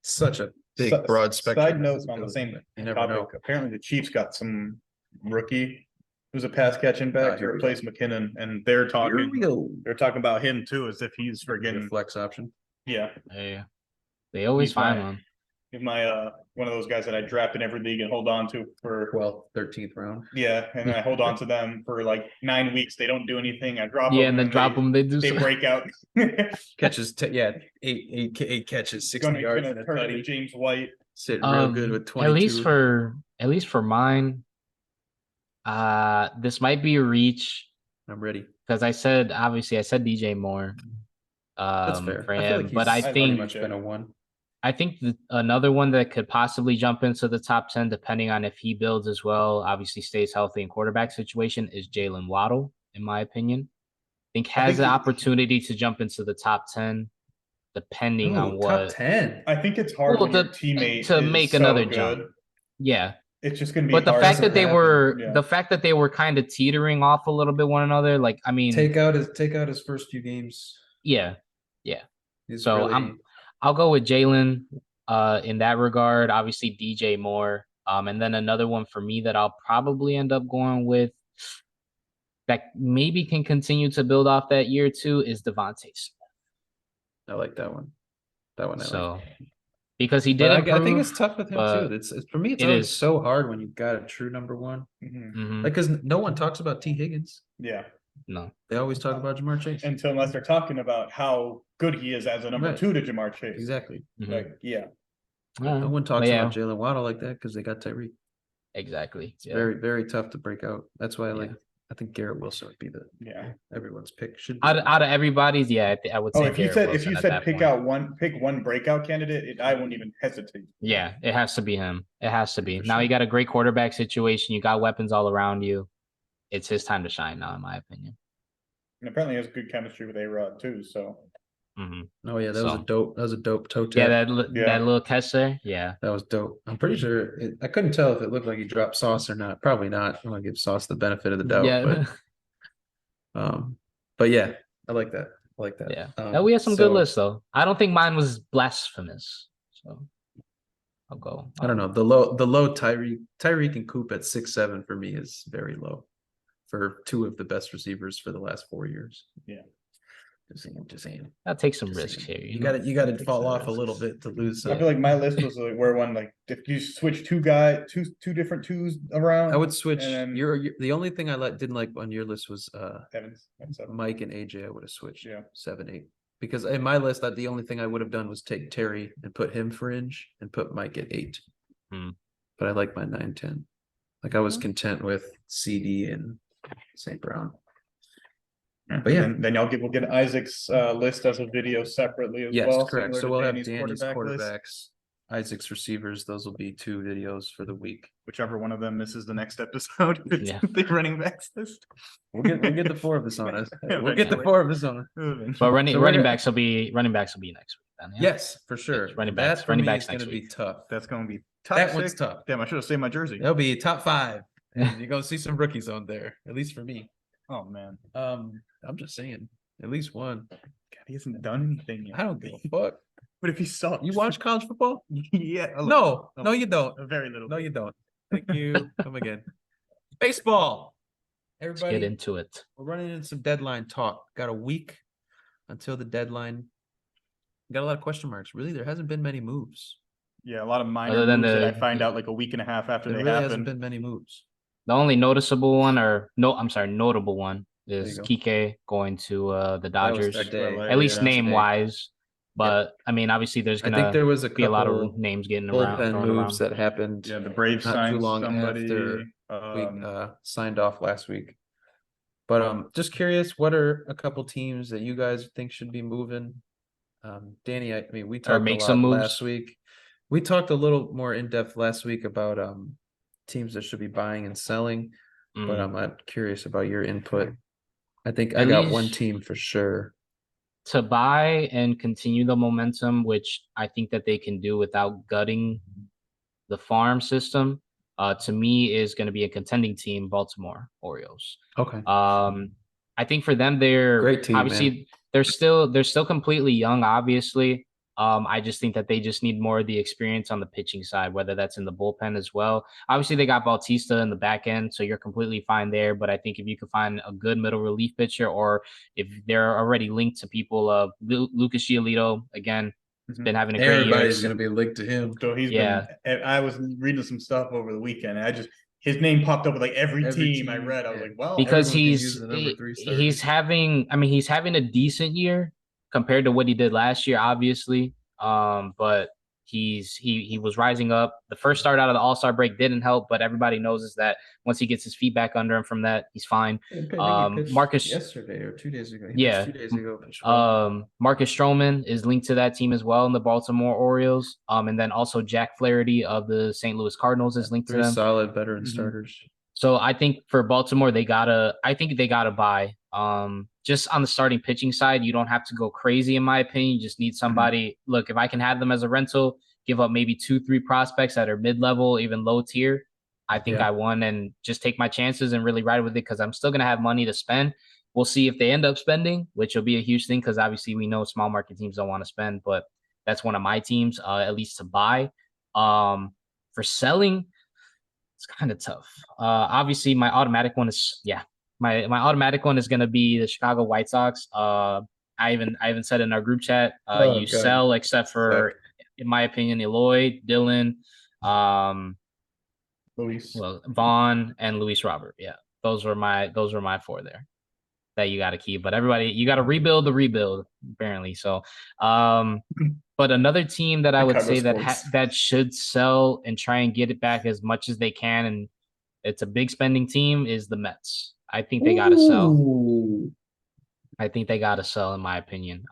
such a big broad spectrum. Side note on the same topic. Apparently the Chiefs got some rookie who's a pass catching back to replace McKinnon, and they're talking about him too, as if he's friggin' flex option. Yeah. They always find one. Give my one of those guys that I draft in every league and hold on to for 12th, 13th round. Yeah, and I hold on to them for like 9 weeks. They don't do anything. I drop them. Yeah, and then drop them. They break out. Catches, eight catches, 60 yards. And a James White sitting real good with 22. At least for mine. This might be a reach. I'm ready because I said DJ Moore. That's fair. For him, but I think much been a 1. I think another one that could possibly jump into the top 10, depending on if he builds as well, obviously stays healthy in quarterback situation, is Jalen Waddle, in my opinion. I think has the opportunity to jump into the top 10, depending on what. Top 10. I think it's hard when your teammate to make another jump. Yeah. It's just gonna be. But the fact that they were kind of teetering off a little bit one another, like I mean, take out his first few games. Yeah. So I'll go with Jalen in that regard. Obviously DJ Moore, and then another one for me that I'll probably end up going with that maybe can continue to build off that year too is Devontae Smith. I like that one. Because he did. I think it's tough with him too. It's for me. It's always so hard when you've got a true number 1. Mm-hmm. Like, because no one talks about T. Higgins. Yeah. No. They always talk about Jamar Chase unless they're talking about how good he is as a number 2 to Jamar Chase. Exactly. Mm-hmm. Like, yeah. No one talks about Jalen Waddle like that because they got Tyreek. Exactly. It's very, very tough to break out. That's why I think Garrett Wilson would be everyone's pick. Out of everybody's, I would say. If you said pick one breakout candidate, I wouldn't even hesitate. Yeah, it has to be him. It has to be. Now you got a great quarterback situation. You got weapons all around you. It's his time to shine now, in my opinion. And apparently, he has good chemistry with A-Rod too. So. Mm-hmm. Oh yeah, that was a dope toe tap. Yeah, that little catch there. Yeah, that was dope. I'm pretty sure I couldn't tell if it looked like he dropped Sauce or not. Probably not. I'm gonna give Sauce the benefit of the doubt. Yeah. But yeah, I like that. Yeah. We have some good lists though. I don't think mine was blasphemous. So I'll go. I don't know. The low Tyreek and Coop at 6'7" for me is very low for 2 of the best receivers for the last 4 years. Yeah. Just saying. I'll take some risks here. You got to fall off a little bit to lose. I feel like my list was where if you switch two different 2s around, I would switch. You're the only thing I didn't like on your list was Evans, Mike and AJ. I would have switched 7, 8 because in my list the only thing I would have done was take Terry and put him fringe and put Mike at 8. But I like my 9, 10. Like I was content with CD and St. Brown. But then we'll get Isaac's list as a video separately as well. Yes, correct. So we'll have Danny's quarterbacks, Isaac's receivers. Those will be 2 videos for the week. Whichever one of them misses the next episode. The running backs list. We'll get the 4 of us on us. We'll get the 4 of us on. But running backs will be next week then. Yeah? Yes, for sure. Yes, running backs going to be tough. That's going to be tough. That one's tough. Damn, I should have saved my jersey. That'll be top 5. And you're going to see some rookies on there, at least for me. Oh man. I'm just saying, at least one. God, he hasn't done anything yet. I don't give a fuck. But if he sucks. You watch college football? Yeah. No, you don't. Very little. No, you don't. Thank you. Come again. Baseball. Everybody, let's get into it. We're running into some deadline talk. Got a week until the deadline. Got a lot of question marks. Really, there hasn't been many moves. Yeah, a lot of minor moves that I find out like a week and a half after they happen. There really hasn't been many moves. The only notable one is go. Kike going to the That was Dodgers, today. at least Yeah. name wise. But I mean, obviously, there's I think gonna there was a be a lot of couple names getting bullpen thrown moves around. that happened Yeah, the Braves not too signed long somebody. after we signed off last week. But just curious, what are a couple teams that you guys think should be moving? Danny, I mean, we Or talked a make some lot moves. last week. We talked a little more in depth last week about teams that should be buying and selling. But I'm curious about your input. I think I At got one least- team for sure. To buy and continue the momentum, which I think that they can do without gutting the farm system, to me is going to be a contending team, Baltimore Orioles. Okay. I think for them, they're Great team, obviously man. they're still completely young, obviously. I just think that they just need more of the experience on the pitching side, whether that's in the bullpen as well. Obviously, they got Bautista in the back end, so you're completely fine there. But I think if you could find a good middle relief pitcher, or if they're already linked to people, Lucas Giolito, again, has been having a great year. Everybody's going to be linked to him. So he's Yeah. been. I was reading some stuff over the weekend, and his name popped up with like every team I read. I was like, well, because everyone can use the number 3 starter. he's having a decent year compared to what he did last year, obviously. But he was rising up. The first start out of the All-Star break didn't help, but everybody knows is that once he gets his feet back under him from that, he's fine. I think he pitched Marcus yesterday or 2 days ago. Yeah. 2 days ago. pitched well. Marcus Stroman is linked to that team as well in the Baltimore Orioles. And then also Jack Flaherty of the St. Louis Cardinals is linked to 3 them. solid veteran starters. So I think for Baltimore, they gotta buy. Just on the starting pitching side, you don't have to go crazy, in my opinion. You just need somebody. Look, if I can have them as a rental, give up maybe 2-3 prospects that are mid-level, even low tier, I think I won, and just take my chances and really ride with it, because I'm still gonna have money to spend. We'll see if they end up spending, which will be a huge thing, because obviously we know small market teams don't want to spend, but that's one of my teams, at least to buy. For selling, it's kind of tough. Obviously, my automatic one is my automatic one is going to be the Chicago White Sox. I even said in our group chat, sell except for, in my opinion, Enoy, Dylan, Vaughn, and Luis Robert. Yeah, those were my 4 there that you got to keep. But everybody, you got to rebuild the rebuild, apparently. So, but another team that I would say that should sell and try and get it back as much as they can, and it's a big spending team, is the Mets. I think they got to sell. I think they got to sell, in my opinion.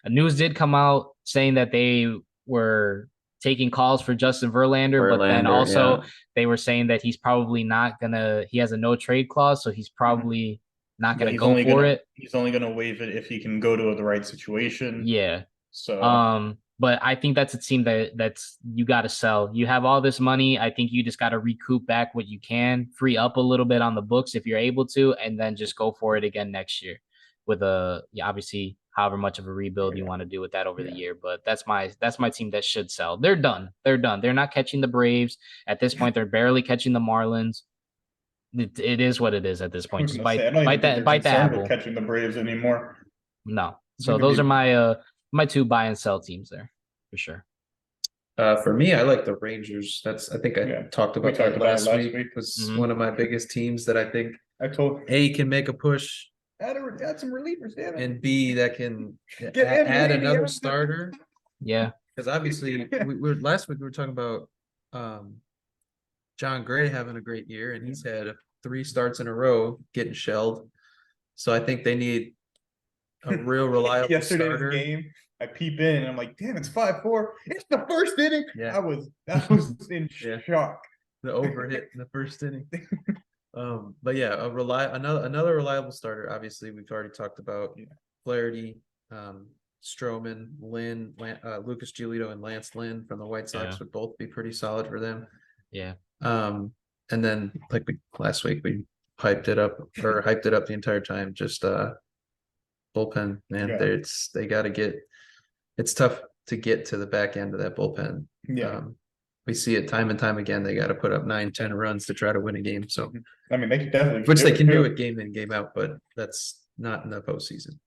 News did come out saying that they were taking calls for Justin Verlander, but then also they were saying that he's probably not gonna. He has a no trade clause, so he's probably not gonna go for it. He's only gonna waive it if he can go to the right situation. Yeah. So. But I think that's a team that's you got to sell. You have all this money. I think you just got to recoup back what you can, free up a little bit on the books if you're able to, and then just go for it again next year with obviously however much of a rebuild you want to do with that over the year. But that's my team that should sell. They're done. They're not catching the Braves at this point. They're barely catching the Marlins. It is what it is at this point. Just bite the apple. Catching the Braves anymore. No. So those are my 2 buy and sell teams there for sure. For me, I like the Rangers. I think I talked about that last week. It was one of my biggest teams that I think A, can make a push. Add some relievers, damn it. And B, that can add another starter. Yeah. Because obviously last week we were talking about John Gray having a great year, and he's had 3 starts in a row getting shelled. So I think they need a real reliable Yesterday's starter. Game, I peep in and I'm like, damn, it's 5-4. It's the first inning. Yeah. I was in shock. The overhit in the first inning. But yeah, another reliable starter. Obviously, we've already talked about Flaherty, Stroman, Lynn, Lucas Giolito, and Lance Lynn from the White Sox would both be pretty solid for them. Yeah. And then last week we hyped it up the entire time. Just bullpen, man. Yeah. They got to get. It's tough to get to the back end of that bullpen. Yeah. We see it time and time again. They got to put up 9-10 runs to try to win a game. So, I mean, they could definitely, which they can do it game in, game out, but that's not in the postseason.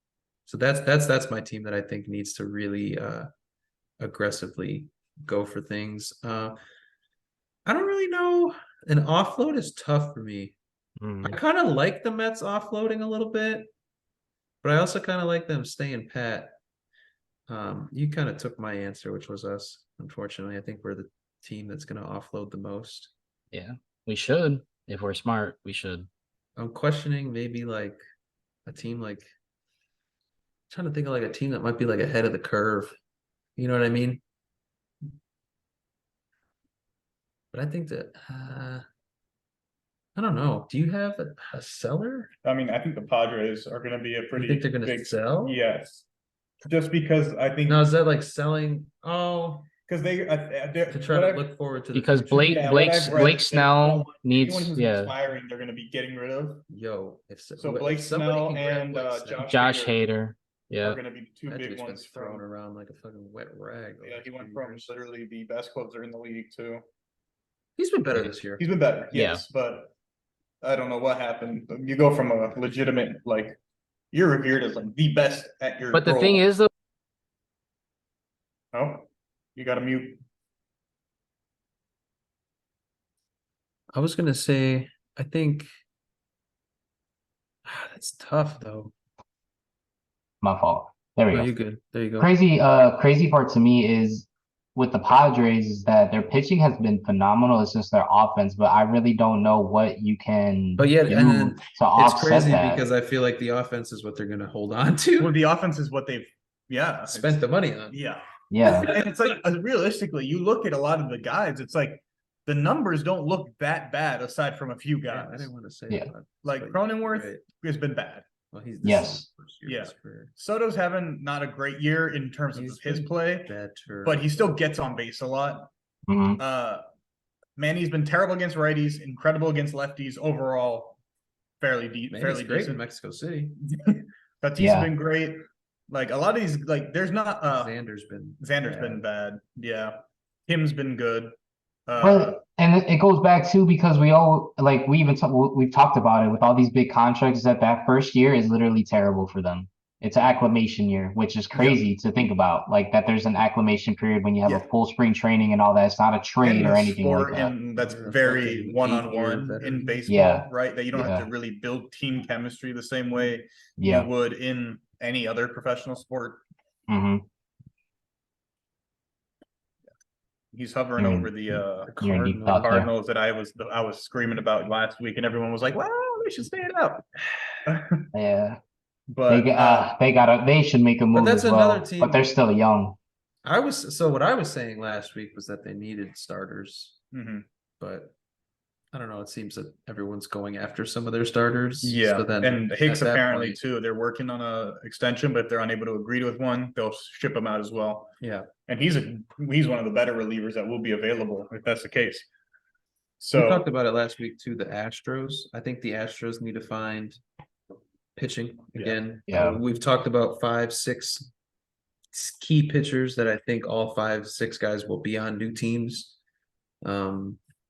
So that's my team that I think needs to really aggressively go for things. I don't really know. An offload is tough for me. I kind of like the Mets offloading a little bit, but I also kind of like them staying pat. You kind of took my answer, which was us. Unfortunately, I think we're the team that's going to offload the most. Yeah, we should. If we're smart, we should. I'm questioning maybe like a team like trying to think of like a team that might be like ahead of the curve. You know what I mean? But I think that I don't know. Do you have a seller? I mean, I think the Padres are going to be a pretty. You think they're going to big sell? Yes, just because I think. No, is that like selling? Oh, because they to try to look forward to the Because future. Blake Snell needs anyone who's yeah. expiring, they're going to be getting rid of. Yo, if So Blake somebody Snell can grab and Blake Snell, Josh Hader. Yeah. are going to be the two that big dude's been ones thrown from. around like a fucking wet rag. Yeah, he went from literally the best closer in the league to. He's been better this year. He's been better, Yeah. yes, but I don't know what happened. You go from a legitimate like you're revered as like the best at your. But the role. thing is, though, Oh, you got to mute. I was gonna say, I think that's tough though. My fault. There we No, go. you good. There you go. Crazy part to me is with the Padres is that their pitching has been phenomenal. It's just their offense, but I really don't know what you can But yeah, do and then to it's offset crazy that. because I feel like the offense is what they're gonna hold on to. Well, the offense is what they've Spent the money on. Yeah. Yeah. And it's like realistically, you look at a lot of the guys, it's like the numbers don't look that bad aside from a few Yeah, guys. I didn't want to say Yeah. that. Like but Cronenworth right. has been bad. Well, he's Yes. Yeah. Soto's having not a great year in terms of his play, better, but he still gets on base a lot. Mhm. Manny's been terrible against righties, incredible against lefties. Overall, fairly fairly great decent. in Mexico City. Tatis Yeah. has been great. Like a lot of these, like there's not. Xander's been been bad. Yeah, Kim's been good. And it goes back too because we all like we've talked about it with all these big contracts that first year is literally terrible for them. It's an acclimation year, which is crazy to think about. Like that there's an acclimation period when you have a full spring training and all that. It's not a trade or anything like that. And that's very one-on-one in baseball, Yeah. right? That you don't have to really build team chemistry the same way you would in any other professional sport. Mm-hmm. He's hovering over the Cardinals that I was screaming about last week, and everyone was like, "Well, they should stay it up." Yeah, but they should make a move that's as well. another team. But they're still young. What I was saying last week was that they needed starters, but I don't know. It seems that everyone's going after some of their starters. Yeah, so then and Hicks apparently point, too. They're working on a extension, but if they're unable to agree with one, they'll ship him out as well. Yeah, and he's one of the better relievers that will be available if that's the case. So we talked about it last week too. The Astros. I think the Astros need to find pitching again. Yeah, we've talked about 5-6 key pitchers that I think all 5-6 guys will be on new teams.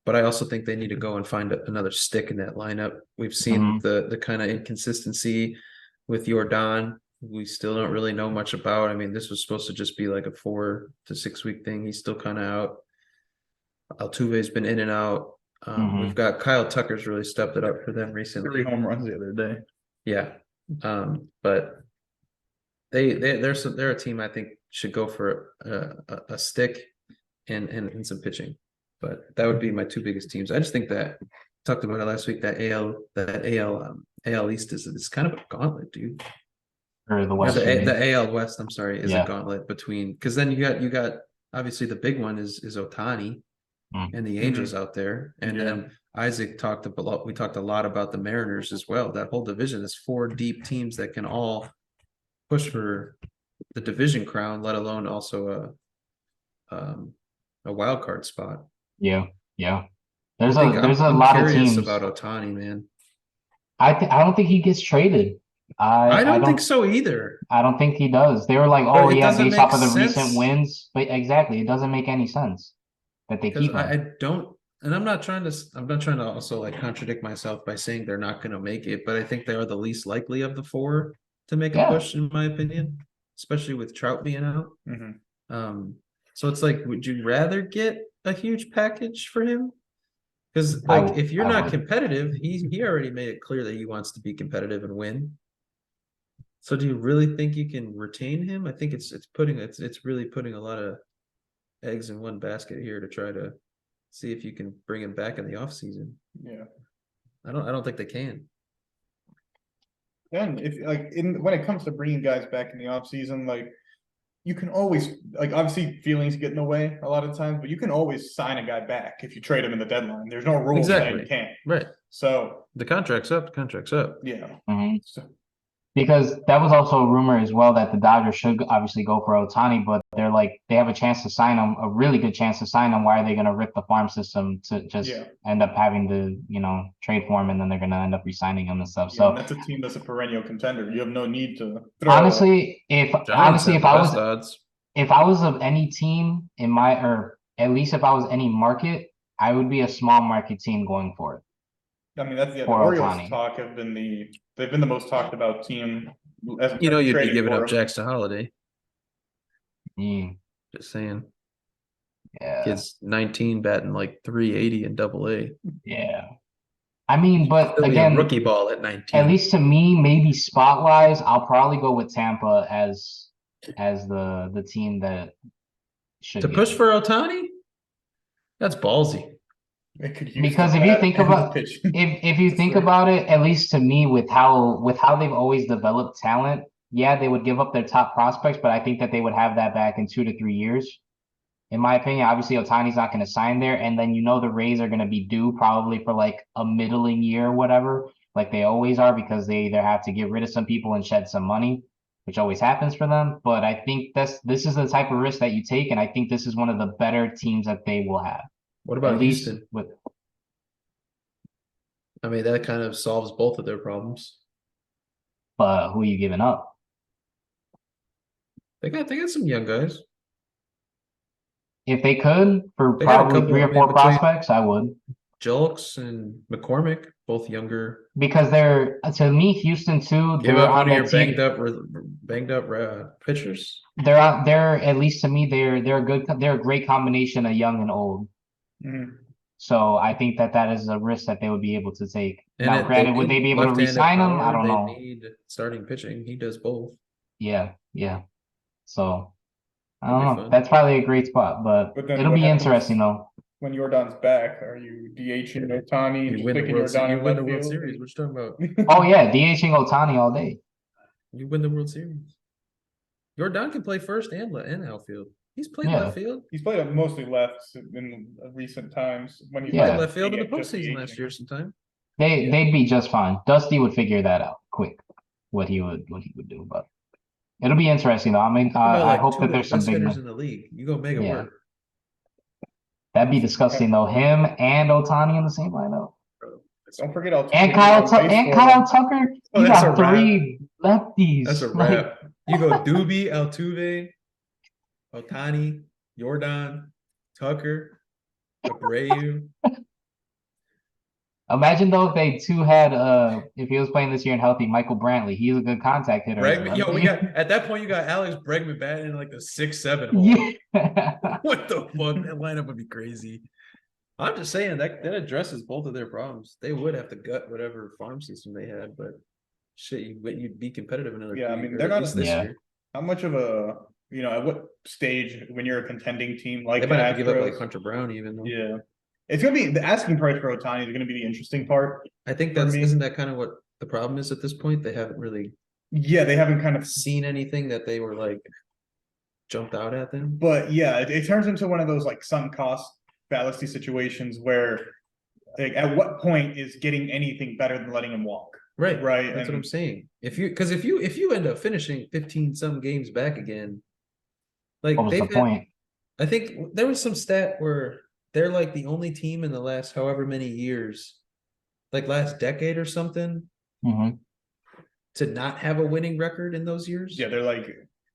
But I also think they need to go and find another stick in that lineup. We've seen the kind of inconsistency with Yordan. We still don't really know much about. I mean, this was supposed to just be like a 4 to 6 week thing. He's still kind of out. Altuve's been in and out. We've got Kyle Tucker's really stepped it up for them recently. 3 home runs the other day. Yeah. But they're a team I think should go for a stick and some pitching. But that would be my 2 biggest teams. I just think that talked about it last week. That AL East is kind of a gauntlet, dude. Or the West. The AL West, I'm sorry, is a gauntlet between because then you got obviously the big one is Ohtani and the Angels out there, and then Isaac talked about. We talked a lot about the Mariners as well. That whole division is 4 deep teams that can all push for the division crown, let alone also a wild card spot. Yeah. There's a lot of teams about Ohtani, man. I don't think he gets traded. I don't think so either. I don't think he does. They were like, But based off of the sense. recent wins. But exactly, it doesn't make any sense that they keep him. I don't, and I'm not trying to also like contradict myself by saying they're not going to make it, but I think they are the least likely of the 4 to make a push, in my opinion, especially with Trout being out. So it's like, would you rather get a huge package for him? Because I like w- if you're I not would. competitive, he already made it clear that he wants to be competitive and win. So do you really think you can retain him? I think it's really putting a lot of eggs in one basket here to try to see if you can bring him back in the offseason. Yeah. I don't think they can. And if like when it comes to bringing guys back in the offseason, like you can always like obviously feelings get in the way a lot of times, but you can always sign a guy back if you trade him in the deadline. There's no rules saying you can't. Right. So The contract's up. The contract's up. yeah. Mhm. So, Because that was also a rumor as well that the Dodgers should obviously go for Ohtani, but they're like they have a chance to sign him, a really good chance to sign him. Why are they going to rip the farm system to just Yeah. end up having to, trade for him, and then they're going to end up re-signing him and stuff? yeah, So and that's a team that's a perennial contender. You have no need to throw honestly, Giants have if the I best was odds. if I was of any team in my, or at least if I was any market, I would be a small market team going for it. I mean that's the For Orioles Ohtani. talk they've been the most talked about team as You know, you'd be trading giving for up him. Jackson Holiday. Mm, Just saying. yeah, Kid's 19, batting like 380 in Double-A. yeah. I mean, but Still be a again, rookie ball at 19. at least to me, maybe spot wise, I'll probably go with Tampa as the team that should To get push him. for Ohtani? That's ballsy. They could use Because the if you bat think and the about pitch. if you think about it, at least to me, with how they've always developed talent, yeah, they would give up their top prospects, but I think that they would have that back in 2 to 3 years. In my opinion, obviously Otani's not going to sign there, and then the Rays are going to be due probably for like a middling year or whatever, like they always are, because they either have to get rid of some people and shed some money, which always happens for them. But I think this is the type of risk that you take, and I think this is one of the better teams that they will have. What At about least Houston? with I mean, that kind of solves both of their problems. who are you giving up? They got some young guys. If they could, for They got a probably couple, three I or mean, four between prospects, I would. Julks and McCormick, both younger. Because they're, to me, Houston too, Give they're up one on of your that team. banged up pitchers. They're at least to me, they're a great combination of young and old. Mhm. So I think that is a risk that they would be able to take. And Now, granted, would they be able to left-handed re-sign him? I power. don't They know. need starting pitching. He does both. Yeah. So I That'd don't be know. fun. That's probably a great spot, but then it'll what be happens interesting though. when Jordan's back? Are you DHing Ohtani and You just win the sticking World Jordan Series. in You win the left World field? Series. What you talking about? Oh yeah, DHing Ohtani all day. You win the World Series. Jordan can play first and outfield. He's played Yeah. left field. He's played mostly left in recent times when he's He played Yeah. left field in the just postseason DHing. last year sometime. They'd be just fine. Dusty would figure that out quick, what he would do, but it'll be interesting though. I mean, Talk about I like hope two that of the there's some best big hitters names. in the league. You go make it Yeah. work. That'd be disgusting though. Him and Otani in the same lineup. Bro. Don't forget Altuve. And Kyle Tucker. Oh, You that's a got three lefties. That's a Like, wrap. You go Doobie, Altuve, Ohtani, Jordan, Tucker, Abreu. imagine though if they two had if he was playing this year and healthy, Michael Brantley. He's a good contact hitter. Bregman. Yo, we got at that point you got Alex Bregman batting in like the 6-7 hole. Yeah. What the fuck? That lineup would be crazy. I'm just saying that addresses both of their problems. They would have to gut whatever farm system they had, but shit, you'd be competitive another Yeah, I year, mean, they're at not- least this Yeah. year. How much of a at what stage when you're a contending team like They the might have to give up like Astros? Hunter Brown even though. Yeah, it's gonna be the asking price for Ohtani is gonna be the interesting part. I think For me. isn't that kind of what the problem is at this point? They haven't really Yeah, they haven't kind of, seen anything that they were like jumped out at them. but yeah, it turns into one of those like sunk cost fallacy situations where, like, at what point is getting anything better than letting him walk? Right. Right, That's what and- I'm saying. If you end up finishing 15 some games back again, like What was the point? I think there was some stat where they're like the only team in the last however many years, like last decade or something, Hmm. to not have a winning record in those years. Yeah, they're like,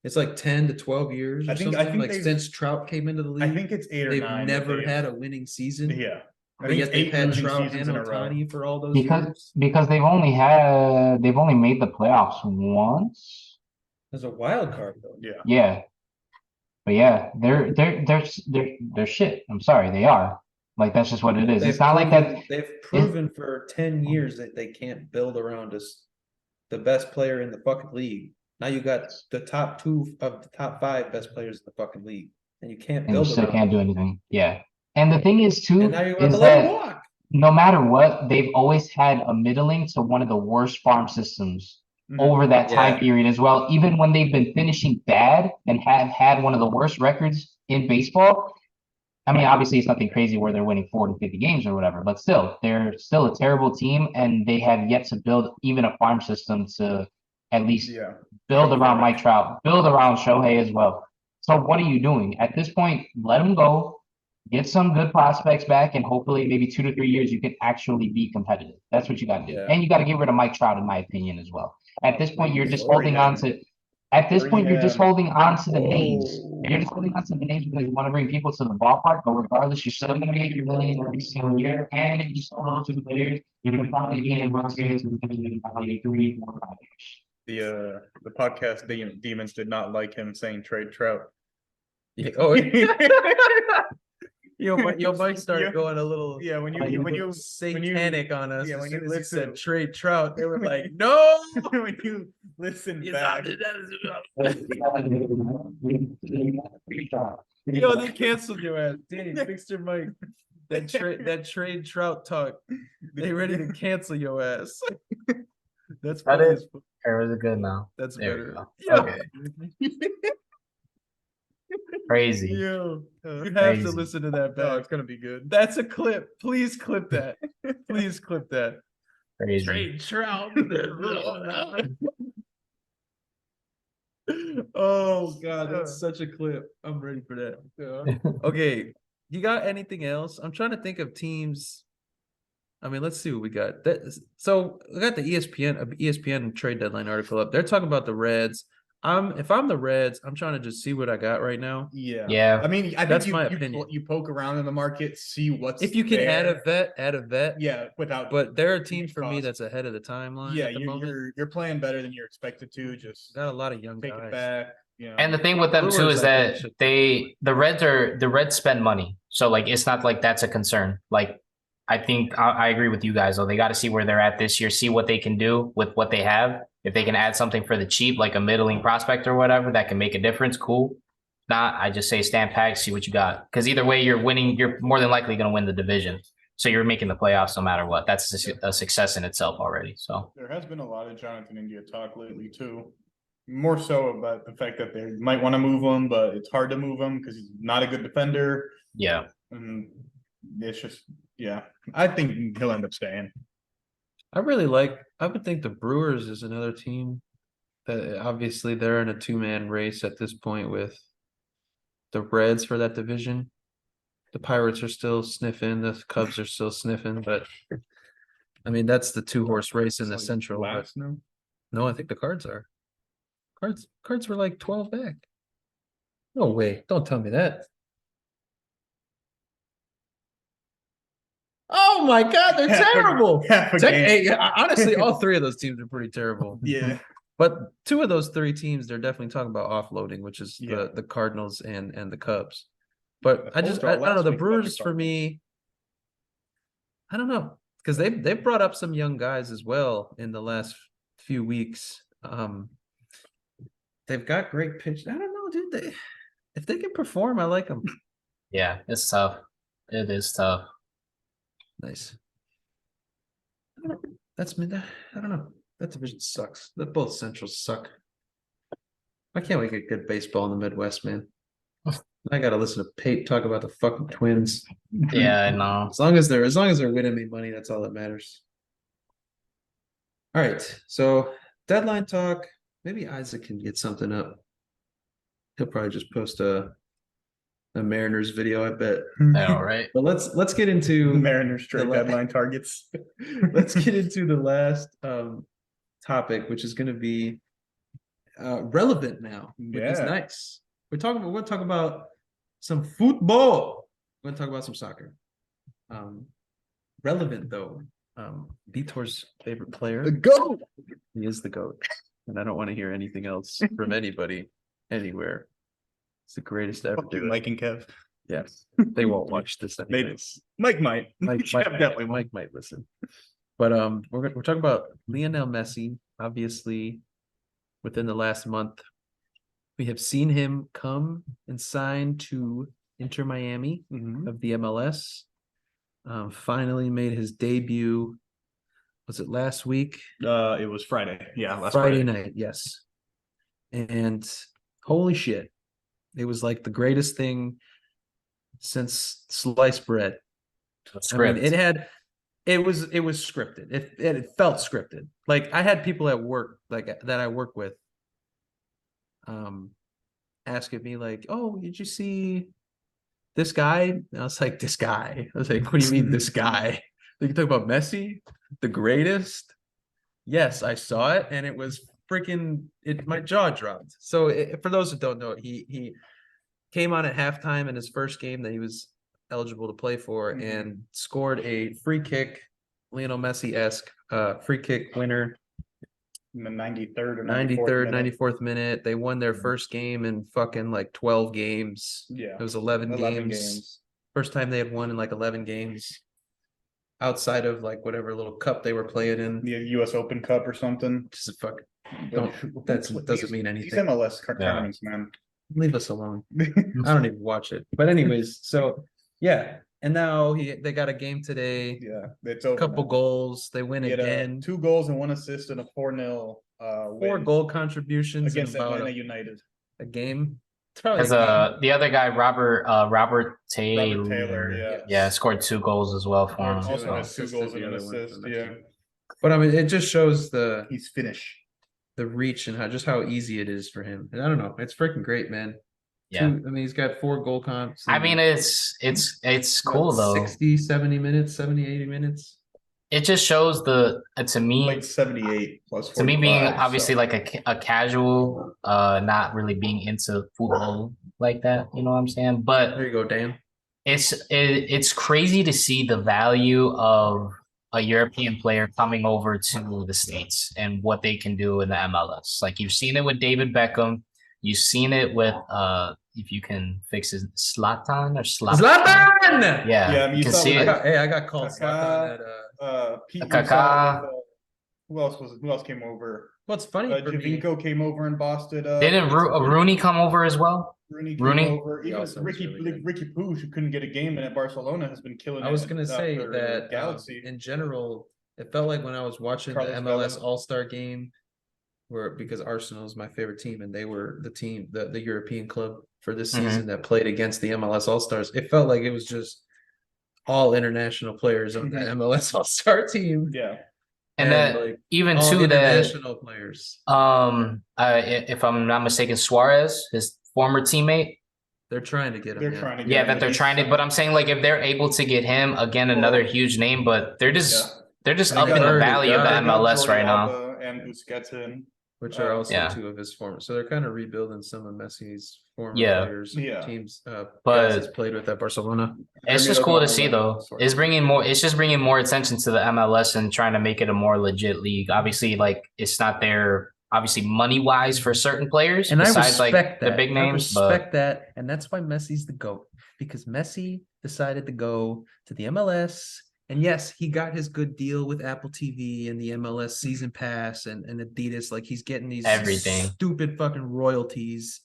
It's like 10 to 12 years or I think something. Like they've- since Trout came into the league, I think it's 8 or they've 9. never had a winning season. Yeah, I But think yet it's they've 8 had losing Trout seasons and in a row. Ohtani for all those years. Because they've only made the playoffs once. As a wild card though. Yeah, Yeah. But yeah, they're shit. I'm sorry, they are. Like that's just what it is. It's not like that. They've proven for 10 years that they can't build around us, the best player in the fucking league. Now you got the top 2 of the top 5 best players in the fucking league, and you can't And you build still around can't do anything. Yeah. And the thing is too, And now you have is to let him that walk. no matter what, they've always had a middling to one of the worst farm systems over that time Yeah. period as well. Even when they've been finishing bad and have had one of the worst records in baseball. I mean, obviously it's nothing crazy where they're winning 40, 50 games or whatever, but still, they're still a terrible team and they have yet to build even a farm system to at least build around Mike Trout, build around Shohei as well. So what are you doing? At this point, let them go, get some good prospects back, and hopefully maybe 2 to 3 years you can actually be competitive. That's what you got to do. Yeah. And you got to get rid of Mike Trout, in my opinion, as well. At this point, you're just Bury holding on him. to at this point, you're just Bury him. holding on to the names. Oh. You're just holding on to the names because you want to bring people to the ballpark, but regardless, you're still going to make your million every single year. And if you sell those 2 players, you can probably be in World Series within probably 3, 4, 5 years. The podcast demons did not like him saying trade Trout. Yeah. Oh, your mic started going a little when you satanic on us. Yeah, as when soon you as he listen, said trade Trout, they were like, no. when you listen back, Yo, they canceled your ass. Danny, fix your mic. That trade Trout talk. They ready to cancel your ass. That's That funny is- as fuck. Or is it good now? That's There better. we go. Okay. Crazy. Yo, you have to Crazy. listen to that oh, back. it's gonna be good. That's a clip. Please clip that. Please clip that. Crazy. Trade Trout. Oh god, that's such a clip. I'm ready for that. Okay, you got anything else? I'm trying to think of teams. I mean, let's see what we got. So we got the ESPN trade deadline article up. They're talking about the Reds. If I'm the Reds, I'm trying to just see what I got right now. Yeah. I mean, I think That's my opinion. You poke around in the market, see what's If you can there. add a vet. Yeah, without. But there are teams for me cost. that's ahead of the timeline. Yeah, at the moment. you're playing better than you're expected to. Just Got a lot of young take guys. it back. You know. And the thing with them too Brewers, is I think, that should- the Reds spend money. So like it's not like that's a concern. Like I think I agree with you guys though. They got to see where they're at this year, see what they can do with what they have. If they can add something for the cheap, like a middling prospect or whatever, that can make a difference, cool. Not, I just say stand pat, see what you got. Because either way, you're winning. You're more than likely going to win the division. So you're making the playoffs no matter what. That's a success in itself already. So there has been a lot of Jonathan India talk lately too. More so about the fact that they might want to move him, but it's hard to move him because he's not a good defender. yeah, And it's just, I think he'll end up staying. I would think the Brewers is another team that obviously they're in a 2-man race at this point with the Reds for that division. The Pirates are still sniffing, the Cubs are still sniffing, but I mean that's the 2-horse race in the Central. Last no. No, I think the Cards are. Cards were like 12 back. No way! Don't tell me that. Oh my God, they're terrible. Honestly, all 3 of those teams are pretty terrible. Yeah. But 2 of those 3 teams, they're definitely talking about offloading, which is Yeah. the Cardinals and the Cubs. But I I told don't y'all know, last the week about the Brewers for Cardinals. me, I don't know, because they've brought up some young guys as well in the last few weeks. They've got great pitch. I don't know, dude. If they can perform, I like them. yeah, it's tough. It is tough. Nice. That's me. I don't know. That division sucks. Both Centrals suck. Why can't we get good baseball in the Midwest, man? I gotta listen to Pate talk about the fucking Twins. Yeah, I know. As long as they're winning me money, that's all that matters. All right, so deadline talk. Maybe Isaac can get something up. He'll probably just post a Mariners video, I bet. All right. But let's get into Mariners trade the deadline targets. let's get into the last topic, which is going to be relevant now, which is nice. We're going to talk about some football. We're going to talk about some soccer. Relevant though. Vitor's favorite player. The GOAT. He is the GOAT. And I don't want to hear anything else from anybody anywhere. It's the greatest ever. Fuck you, Mike and Kev. Yes, they won't watch this. They Anyways. Mike might. Jeff definitely Mike might listen. But we're talking about Lionel Messi. Obviously, within the last month, we have seen him come and sign to Inter Miami of the MLS. Finally made his debut. Was it last week? It was Friday. Yeah, last Friday night. Yes. And holy shit, it was like the greatest thing since sliced bread. I mean, it was scripted. It felt scripted. Like I had people at work, like that I work with, asking me like, "Oh, did you see this guy?" And I was like, "This guy." I was like, "What do you mean this guy? Like, you talk about Messi, the greatest?" Yes, I saw it, and it was freaking. My jaw dropped. So, for those who don't know, he came on at halftime in his first game that he was eligible to play for, and scored a free kick, Lionel Messi-esque free kick winner. In the 93rd or 94th minute. They won their first game in fucking like 12 games. Yeah. It was 11 games. First time they had won in like 11 games. Outside of like whatever little cup they were playing in. The US Open Cup or something. Just a fuck. Doesn't mean anything. These MLS tournaments, man. Leave us alone. I don't even watch it. But anyways, so yeah. And now they got a game today. Yeah, it's over. A couple goals. They win again. 2 goals and 1 assist and a 4-0 4 goal contributions against in about Atlanta United. a game. It's probably Because the other guy, Robert Taylor, Taylor, yeah, scored 2 goals as well for him. Also has 2 goals and an assist. Yeah, but I mean, it just shows he's Finnish. The reach and how easy it is for him. And I don't know, it's freaking great, man. Yeah, I mean, he's got 4 goal comps. I mean, it's cool though. 60, 70 minutes, 70, 80 minutes. It just shows to me, like 78 plus 45, to me being obviously like a casual, not really being into football like that. You know what I'm saying? But There you go, Dan. it's crazy to see the value of a European player coming over to the States and what they can do in the MLS. Like you've seen it with David Beckham. You've seen it with if you can fix his Zlatan. Zlatan! Yeah, you can see it. I got called Zlatan at Kaká. Who else came over? What's funny for me, Javinko came over in Boston. Didn't Rooney come over as well? Rooney Rooney? came over. He Even also was Ricky really good. Ricky Puig, who couldn't get a game in at Barcelona, has been killing it. I was gonna say for that Galaxy. in general, it felt like when I was watching Carlos the MLS Vela. All-Star game, because Arsenal is my favorite team and they were the team, the European club for this season that played against the MLS All-Stars. It felt like it was just all international players on the MLS All-Star team. Yeah. And that like, even all too that international players. if I'm not mistaken, Suarez, his former teammate. They're trying to get him. They're trying to get Yeah, him. that they're trying to, but I'm saying like if they're able to get him again, another huge name, but they're just I up in the heard valley of the that. MLS right now. Alba and Busquets in. Which are also Yeah. 2 of his former. So they're kind of rebuilding some of Messi's former players, teams, But guys he's played with at Barcelona. It's just cool to see though. It's just bringing more attention to the MLS and trying to make it a more legit league. Obviously, like it's not there obviously money wise for certain players And besides I like respect the that. big names. I respect that. And that's why Messi's the GOAT. Because Messi decided to go to the MLS. And yes, he got his good deal with Apple TV and the MLS season pass and Adidas. Like he's getting these everything stupid fucking royalties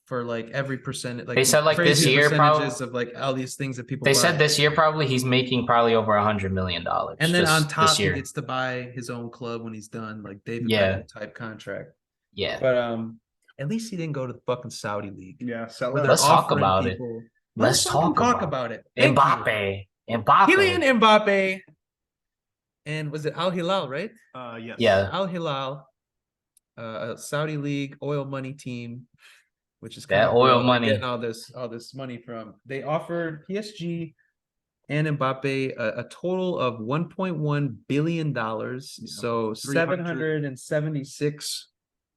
for like every percent. Like they said like this year probably of like all these things that people they buy. said this year probably he's making probably over $100 million. And then on top he gets to buy his own club when he's done, like David Beckham type contract. Yeah. But at least he didn't go to the fucking Saudi league. Yeah, let's talk about it. Let's talk about it. Mbappe. Kylian Mbappe. And was it Al Hilal, right? Yes. Yeah. Al Hilal, a Saudi league oil money team, which is that oil money getting all this money from. They offered PSG and Mbappe a total of $1.1 billion. So 776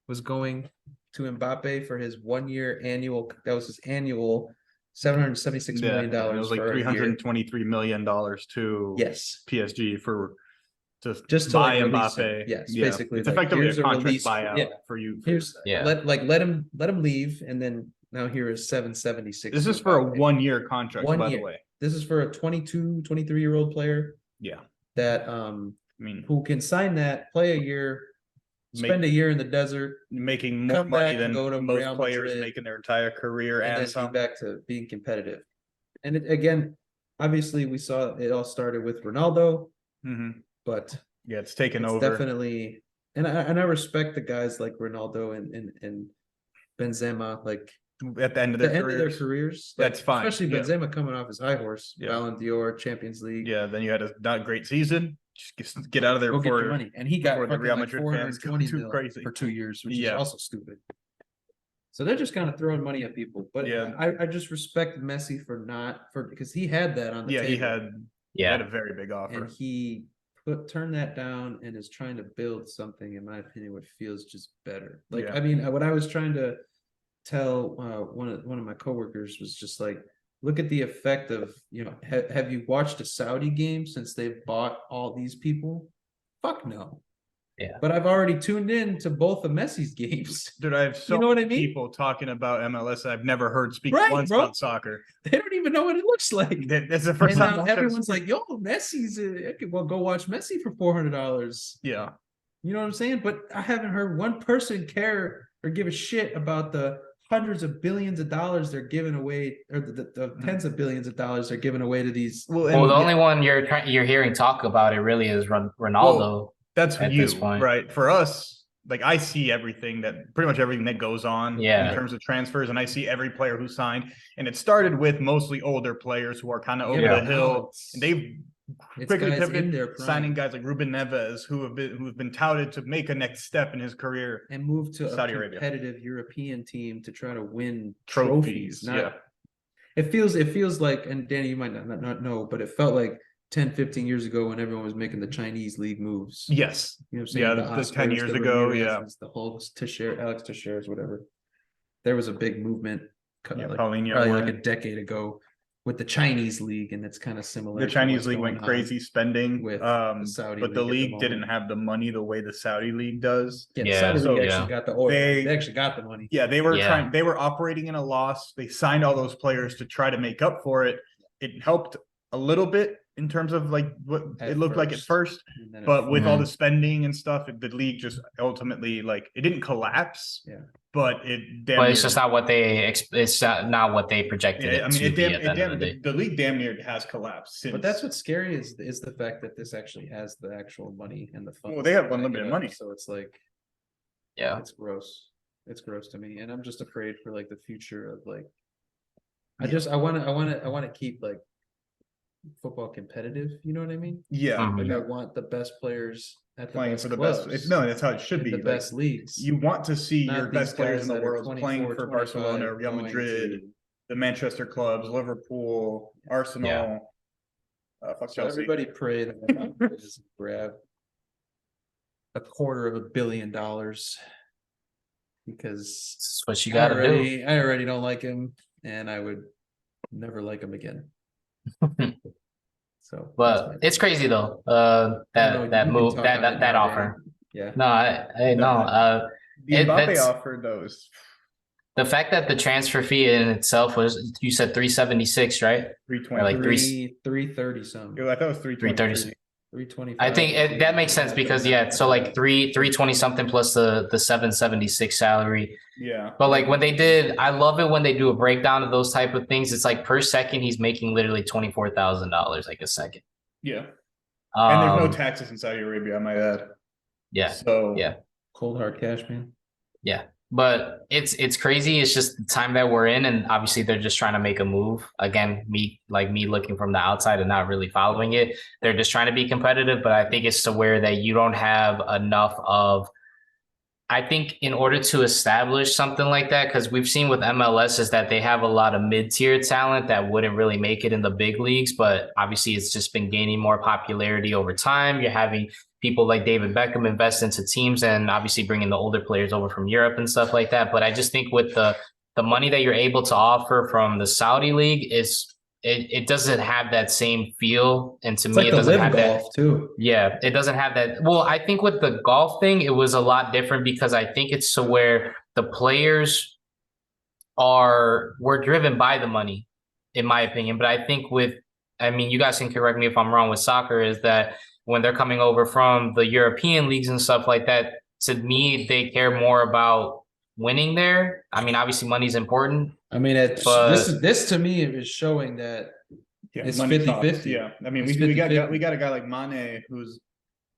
was going to Mbappe for his 1 year annual. That was his annual $776 million. It was like $323 million to PSG just to buy Mbappe. Yes, basically, it's effectively a contract release, buyout for you. Let him leave, and then Now here is 776. This is for a 1-year contract, by the way. This is for a 22, 23-year-old player. Yeah. That who can sign that, play a year, spend a year in the desert, making more money than most players make in their entire career, and then be back to being competitive. And again, obviously, we saw it all started with Ronaldo, but yeah, it's taken over. Definitely, and I respect the guys like Ronaldo and Benzema, like at the end of their careers. That's fine, especially Benzema coming off his high horse, Ballon d'Or, Champions League. Yeah, then you had a not great season. Just get out of there get your money, and he got the Real Madrid fans too crazy for 2 years, which is also stupid. So they're just kind of throwing money at people, but I just respect Messi because he had that on the table. He had a very big offer, and he turned that down and is trying to build something, in my opinion, what feels just better. Like I mean, what I was trying to tell one of my coworkers was just like, look at the effect of, have you watched a Saudi game since they've bought all these people? Fuck no. Yeah. But I've already tuned in to both of Messi's games. Dude, I have so many people talking about MLS I've never heard speak once about soccer. They don't even know what it looks like. That's the first time. Everyone's like, yo, Messi's go watch Messi for $400. Yeah. You know what I'm saying? But I haven't heard one person care or give a shit about the hundreds of billions of dollars they're giving away, or the tens of billions of dollars they're giving away to these. Well, the only one you're hearing talk about it really is Ronaldo. Well, that's at this point, right? For us, like I see pretty much everything that goes on in terms of transfers, and I see every player who signed. And it started with mostly older players who are kind of over the hill, and they've quickly pivoted, signing guys like Ruben Neves, who've been touted to make a next step in his career and move to Saudi a competitive European team to try to win trophies. It feels like, and Danny, you might not know, but it felt like 10, 15 years ago when everyone was making the Chinese league moves. Yes. You know what I'm saying? The 10 years ago, the Hulks, Alex Teixeira's, whatever. There was a big movement probably like a decade ago with the Chinese league, and it's kind of similar. The Chinese league went crazy spending with the Saudi but the league didn't have the money the way the Saudi league does. The Saudi league actually got the oil. They actually got the money. Yeah, they were operating in a loss. They signed all those players to try to make up for it. It helped a little bit in terms of like what it looked like at first, but with all the spending and stuff, the league just ultimately it didn't collapse. Yeah. But it's just not what they not what they projected. Yeah, I mean, the league damn near has collapsed since. But that's what's scary is the fact that this actually has the actual money and the funds. Well, they have unlimited money, so it's like, it's gross. It's gross to me, and I'm just afraid for like the future of like. I want to keep like football competitive. You know what I mean? Yeah. Like I want the best players playing for the best. That's how it should be. The best leagues. You want to see your best players in the world playing for Barcelona, Real Madrid, the Manchester clubs, Liverpool, Arsenal. So everybody pray that just grab $250 million because that's what you got to do. I already don't like him, and I would never like him again. So, but it's crazy though. That move, that offer. Yeah. No, I no. The Mbappe offer those. The fact that the transfer fee in itself was, you said 376, right? 320, like 330 something. I thought it was 320. 325. I think that makes sense because so like 320 something plus the 776 salary. Yeah. But like when they did, I love it when they do a breakdown of those type of things. It's like per second he's making literally $24,000 like a second. Yeah. And there's no taxes in Saudi Arabia, I might add. Yeah. So cold hard cash, man. Yeah. But it's crazy. It's just the time that we're in, and obviously they're just trying to make a move. Again, me looking from the outside and not really following it. They're just trying to be competitive, but I think it's to where that you don't have enough of. I think in order to establish something like that, because we've seen with MLS is that they have a lot of mid-tier talent that wouldn't really make it in the big leagues, but obviously it's just been gaining more popularity over time. You're having people like David Beckham invest into teams and obviously bringing the older players over from Europe and stuff like that. But I just think with the money that you're able to offer from the Saudi league it doesn't have that same feel. And to me, it doesn't have that too. Yeah, it doesn't have that. Well, I think with the golf thing, it was a lot different because I think it's to where the players were driven by the money, in my opinion. But I think you guys can correct me if I'm wrong with soccer, is that when they're coming over from the European leagues and stuff like that, to me, they care more about winning there. I mean, obviously money's important. I mean, this to me is showing that it's 50-50. Yeah. I mean, we got a guy like Mane who's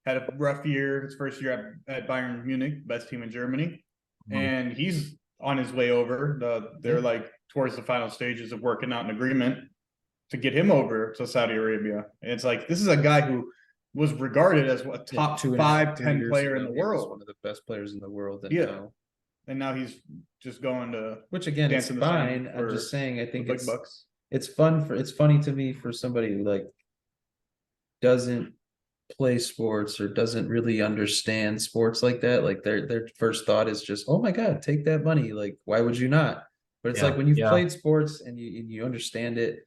had a rough year, his first year at Bayern Munich, best team in Germany. And he's on his way over. They're like towards the final stages of working out an agreement to get him over to Saudi Arabia. And it's like, this is a guy who was regarded as a top 5-10 player in the world. One of the best players in the world. And now he's just going to, which again, it's fine. I'm just saying, I think it's funny to me for somebody who like doesn't play sports or doesn't really understand sports like that. Like their first thought is just, oh my God, take that money. Like, why would you not? But it's like when you've played sports and you understand it,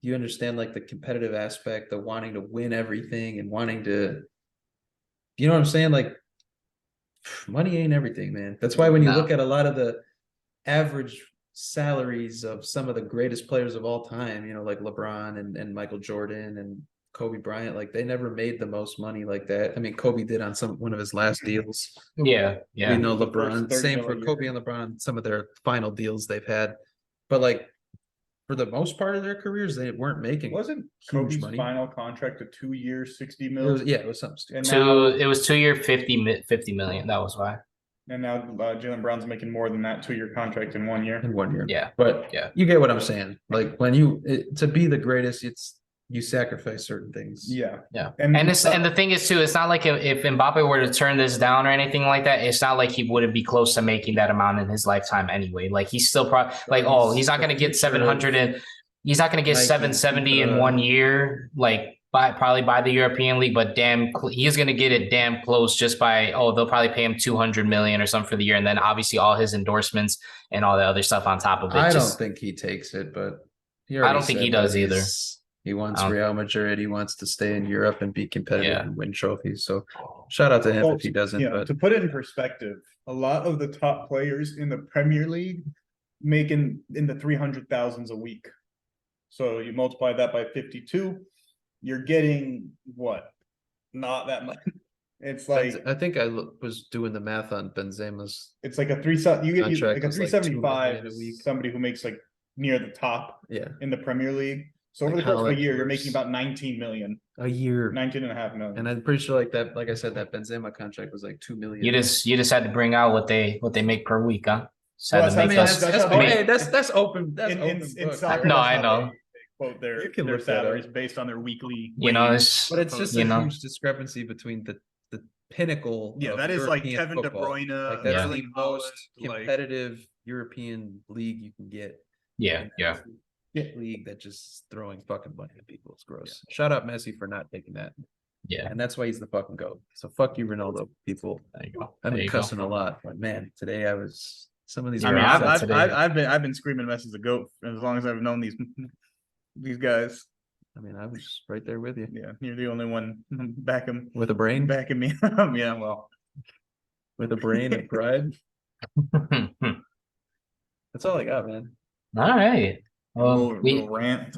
you understand like the competitive aspect, the wanting to win everything and wanting to, you know what I'm saying? Like, money ain't everything, man. That's why when you look at a lot of the average salaries of some of the greatest players of all time, you know, like LeBron and Michael Jordan and Kobe Bryant, like they never made the most money like that. I mean, Kobe did on one of his last deals. Yeah. We know LeBron, same for Kobe and LeBron, some of their final deals they've had. But like for the most part of their careers, they weren't making Kobe's money. Final contract a 2 years, 60 million. It was something stupid. It was 2 year 50 million. That was why. And now Jaylen Brown's making more than that 2-year contract in 1 year. Yeah. But you get what I'm saying. Like when to be the greatest, you sacrifice certain things. Yeah. And the thing is too, it's not like if Mbappe were to turn this down or anything like that, it's not like he wouldn't be close to making that amount in his lifetime anyway. Like he's still probably he's not going to get 700 and he's not going to get 770 in 1 year, like probably by the European League, but he's going to get it damn close just by, they'll probably pay him 200 million or something for the year. And then obviously all his endorsements and all the other stuff on top of it. I don't think he takes it, but I don't think he does either. He wants Real Madrid. He wants to stay in Europe and be competitive and win trophies. So shout out to him if he doesn't. Yeah, to put it in perspective, a lot of the top players in the Premier League making in the 300,000s a week. So you multiply that by 52, you're getting what? Not that much. It's like I think I was doing the math on Benzema's. It's like a 375 a week. Somebody who makes like near the top in the Premier League. So over the course of a year, you're making about 19 million a year, 19.5 million. And I'm pretty sure like I said, that Benzema contract was like 2 million. You just had to bring out what they make per week, huh? That's open. That's open. Soccer, no, I know. Quote their salaries based on their weekly. But it's just a huge discrepancy between the pinnacle. Yeah, that is European like Kevin football. De Bruyne. Like that's the most competitive European league you can get. Yeah. League that just throwing fucking money at people. It's gross. Shout out Messi for not taking that. Yeah, and that's why he's the fucking GOAT. So fuck you, Ronaldo. People. There you go. I've been cussing a lot, but man, today I was some of these. I mean, I've been screaming Messi's the GOAT as long as I've known these guys. I mean, I was right there with you. Yeah, you're the only one backing with a brain, backing me up. Yeah, well, with a brain and pride. That's all I got, man. All right. We rant.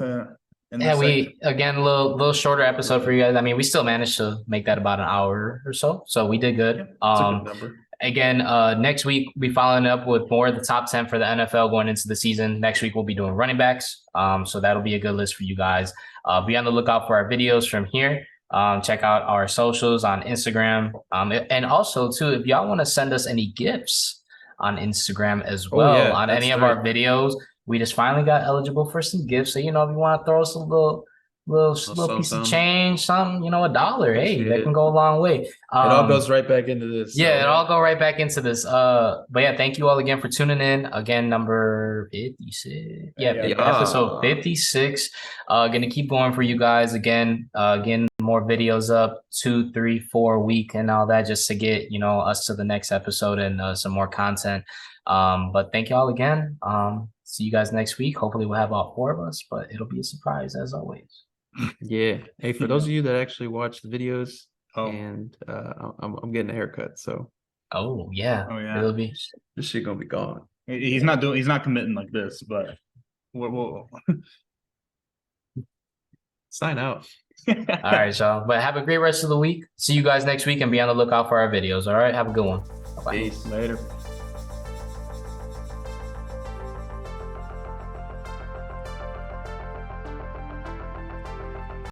We again a little shorter episode for you guys. I mean, we still managed to make that about an hour or so we did good. Yeah, that's a good number. Again, next week we'll be following up with more of the top 10 for the NFL going into the season. Next week we'll be doing running backs. So that'll be a good list for you guys. Be on the lookout for our videos from here. Check out our socials on Instagram. And also too, if y'all want to send us any gifts on Instagram as well on any of our videos. We just finally got eligible for some gifts. So, if you want to throw us a little piece of change, something, $1, hey, that can go a long way. It all goes right back into this. Yeah, it all go right back into this. But yeah, thank you all again for tuning in. Again, number 56. Episode 56. Gonna keep going for you guys again. Getting more videos up 2, 3, 4 a week and all that, just to get us to the next episode and some more content. But thank you all again. See you guys next week. Hopefully we'll have all 4 of us, but it'll be a surprise as always. Yeah. Hey, for those of you that actually watch the videos, and I'm getting a haircut, so. Oh yeah. It'll be. This shit gonna be gone. He's not committing like this, but we'll Sign out. All right, y'all. But have a great rest of the week. See you guys next week and be on the lookout for our videos. All right. Have a good one. Bye-bye. Peace. Later.